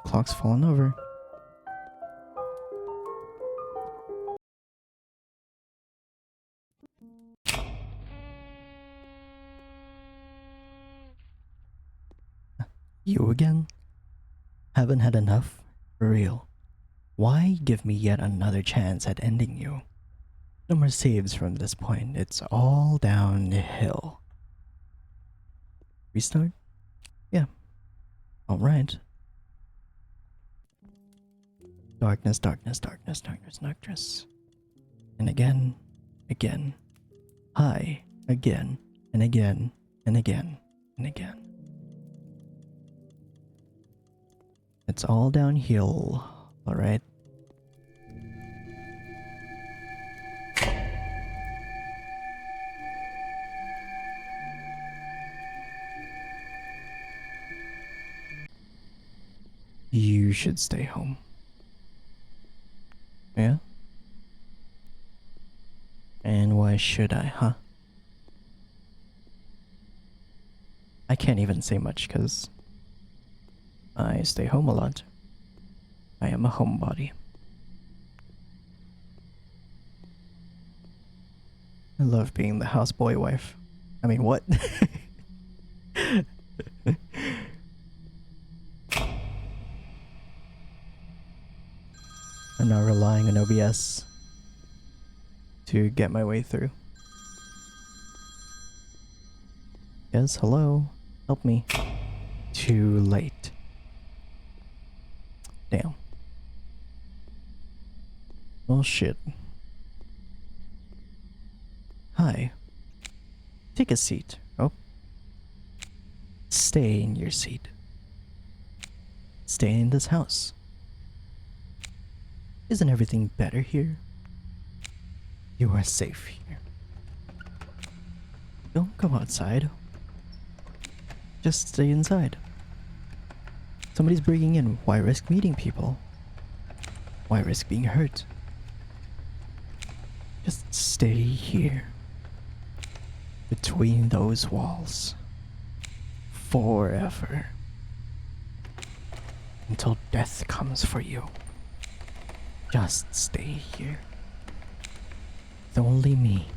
Clock's fallen over. You again? Haven't had enough? For real. Why give me yet another chance at ending you? No more saves from this point. It's all downhill. Restart? Yeah. Alright. Darkness, darkness, darkness, darkness, darkness. And again, again. Hi, again, and again, and again, and again. It's all downhill, alright? You should stay home. Yeah? And why should I, huh? I can't even say much because I stay home a lot. I am a homebody. I love being the houseboy wife. I mean, what? I'm not relying on OBS to get my way through. Yes, hello? Help me. Too late. Damn. Well, shit. Hi. Take a seat. Oh. Stay in your seat. stay in this house. Isn't everything better here? You are safe here. Don't go outside. Just stay inside. Somebody's breaking in. Why risk meeting people? Why risk being hurt? Just stay here. Between those walls. Forever. Until death comes for you. Just stay here. With only me.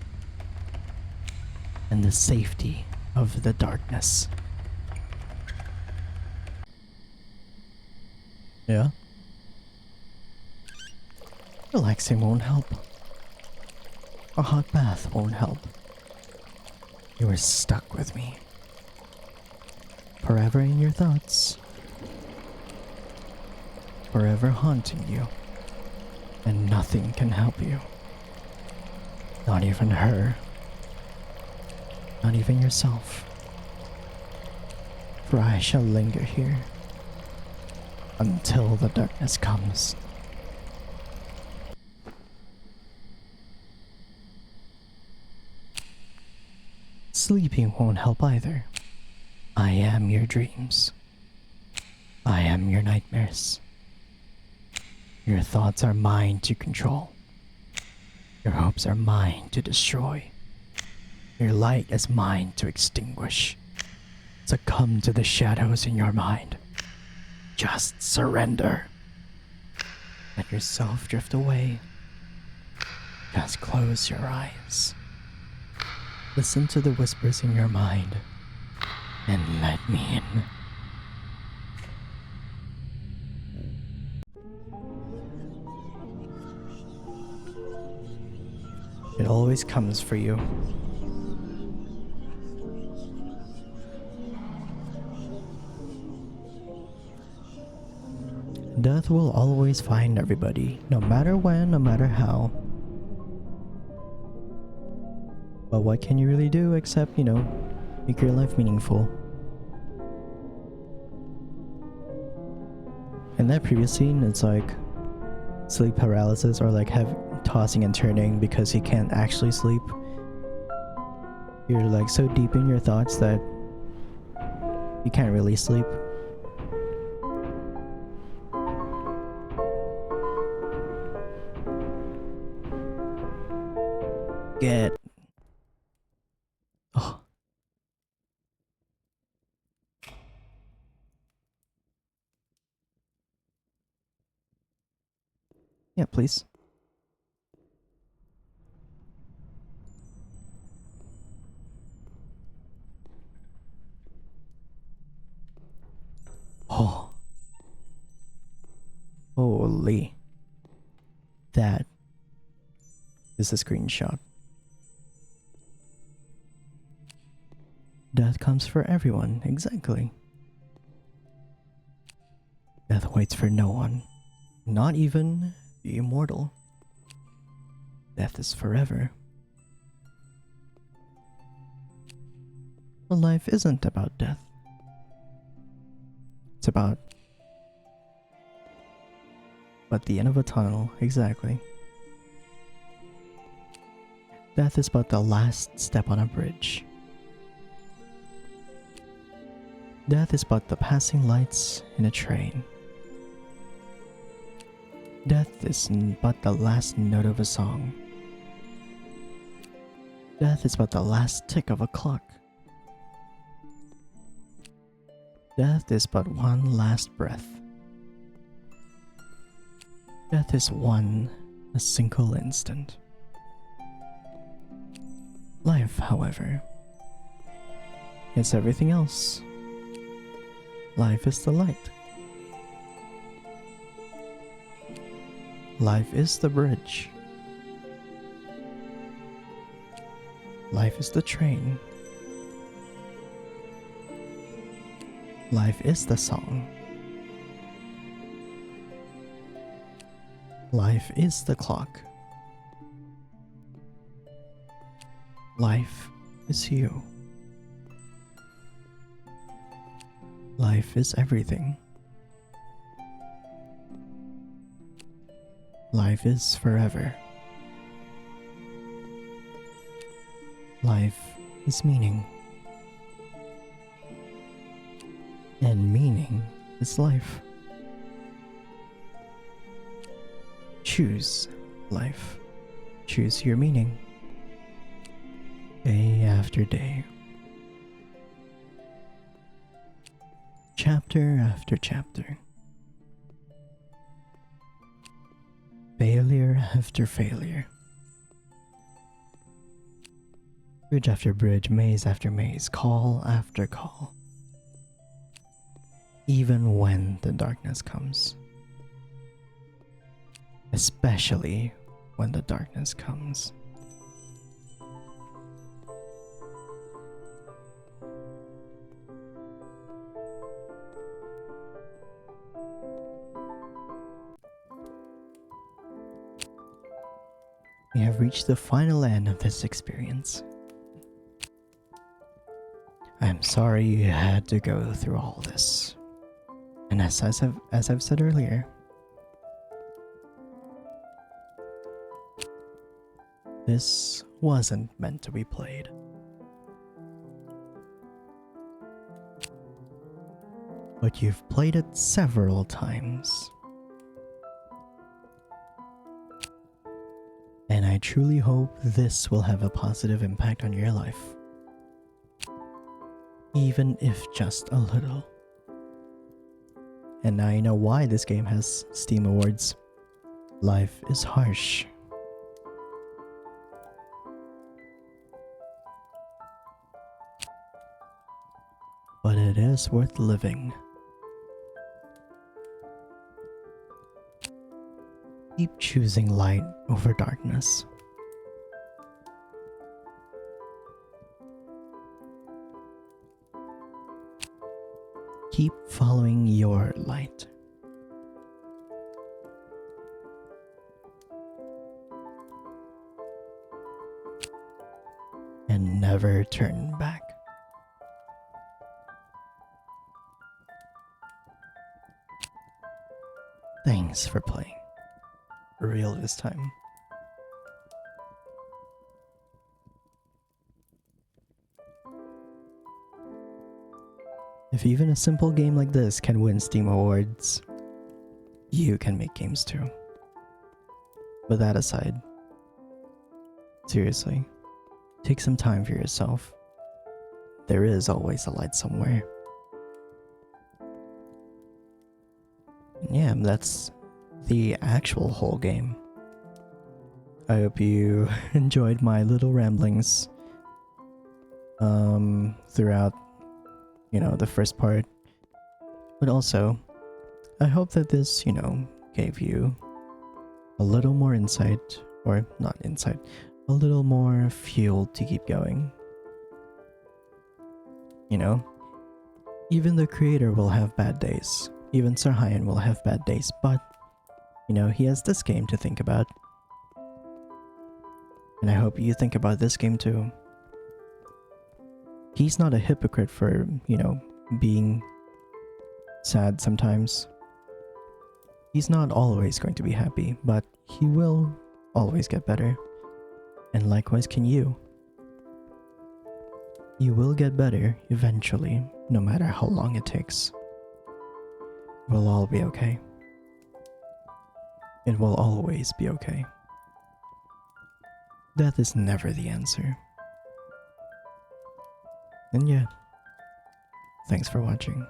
And the safety of the darkness. Yeah? Relaxing won't help. A hot bath won't help. You are stuck with me. Forever in your thoughts. Forever haunting you. And nothing can help you. Not even her. Not even yourself. For I shall linger here. Until the darkness comes. Sleeping won't help either. I am your dreams. I am your nightmares. Your thoughts are mine to control. Your hopes are mine to destroy. Your light is mine to extinguish. Succumb to the shadows in your mind. Just surrender. Let yourself drift away. Just close your eyes. Listen to the whispers in your mind. And let me in. It always comes for you. Death will always find everybody, no matter when, no matter how. But what can you really do except, make your life meaningful? In that previous scene, it's like sleep paralysis or like tossing and turning because he can't actually sleep. You're like so deep in your thoughts that you can't really sleep. Oh. Yeah, please. Oh. Holy. That is a screenshot. Death comes for everyone, exactly. Death waits for no one, not even the immortal. Death is forever. But life isn't about death. It's about the end of a tunnel, exactly. Death is but the last step on a bridge. Death is but the passing lights in a train. Death is but the last note of a song. Death is but the last tick of a clock. Death is but one last breath. Death is a single instant. Life, however, is everything else. Life is the light. Life is the bridge. Life is the train. Life is the song. Life is the clock. Life is you. Life is everything. Life is forever. Life is meaning. And meaning is life. Choose life. Choose your meaning. Day after day. Chapter after chapter. Failure after failure. Bridge after bridge, maze after maze, call after call. Even when the darkness comes. Especially when the darkness comes. We have reached the final end of this experience. I'm sorry you had to go through all this. And as I've said earlier, this wasn't meant to be played. But you've played it several times. And I truly hope this will have a positive impact on your life. Even if just a little. And now you know why this game has Steam Awards. Life is harsh. But it is worth living. Keep choosing light over darkness. Keep following your light. And never turn back. Thanks for playing. For real this time. If even a simple game like this can win Steam Awards, you can make games too. But that aside, seriously, take some time for yourself. There is always a light somewhere. Yeah, that's the actual whole game. I hope you enjoyed my little ramblings throughout, the first part. But also, I hope that this, gave you a little more insight, or not insight, a little more fuel to keep going. Even the creator will have bad days. Even Sir Hyan will have bad days, but he has this game to think about. And I hope you think about this game too. He's not a hypocrite for, being sad sometimes. He's not always going to be happy, but he will always get better. And likewise can you. You will get better eventually, no matter how long it takes. We'll all be okay. It will always be okay. Death is never the answer. And yeah, thanks for watching.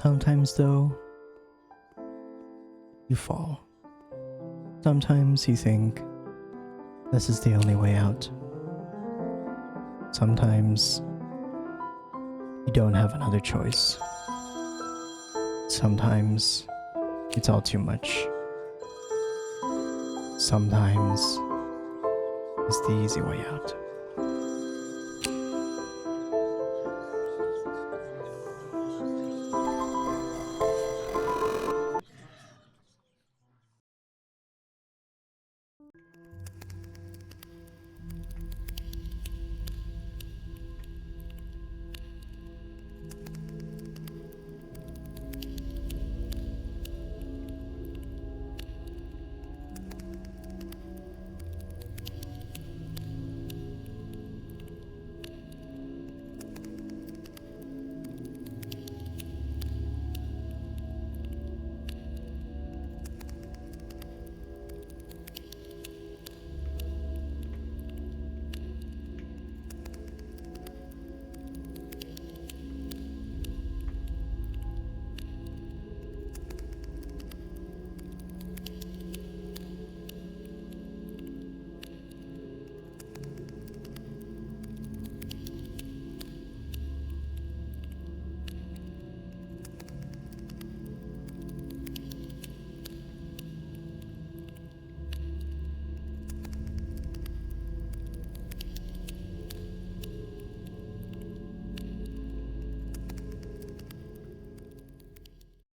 Sometimes, though, you fall. Sometimes you think this is the only way out. Sometimes you don't have another choice. Sometimes it's all too much. Sometimes it's the easy way out.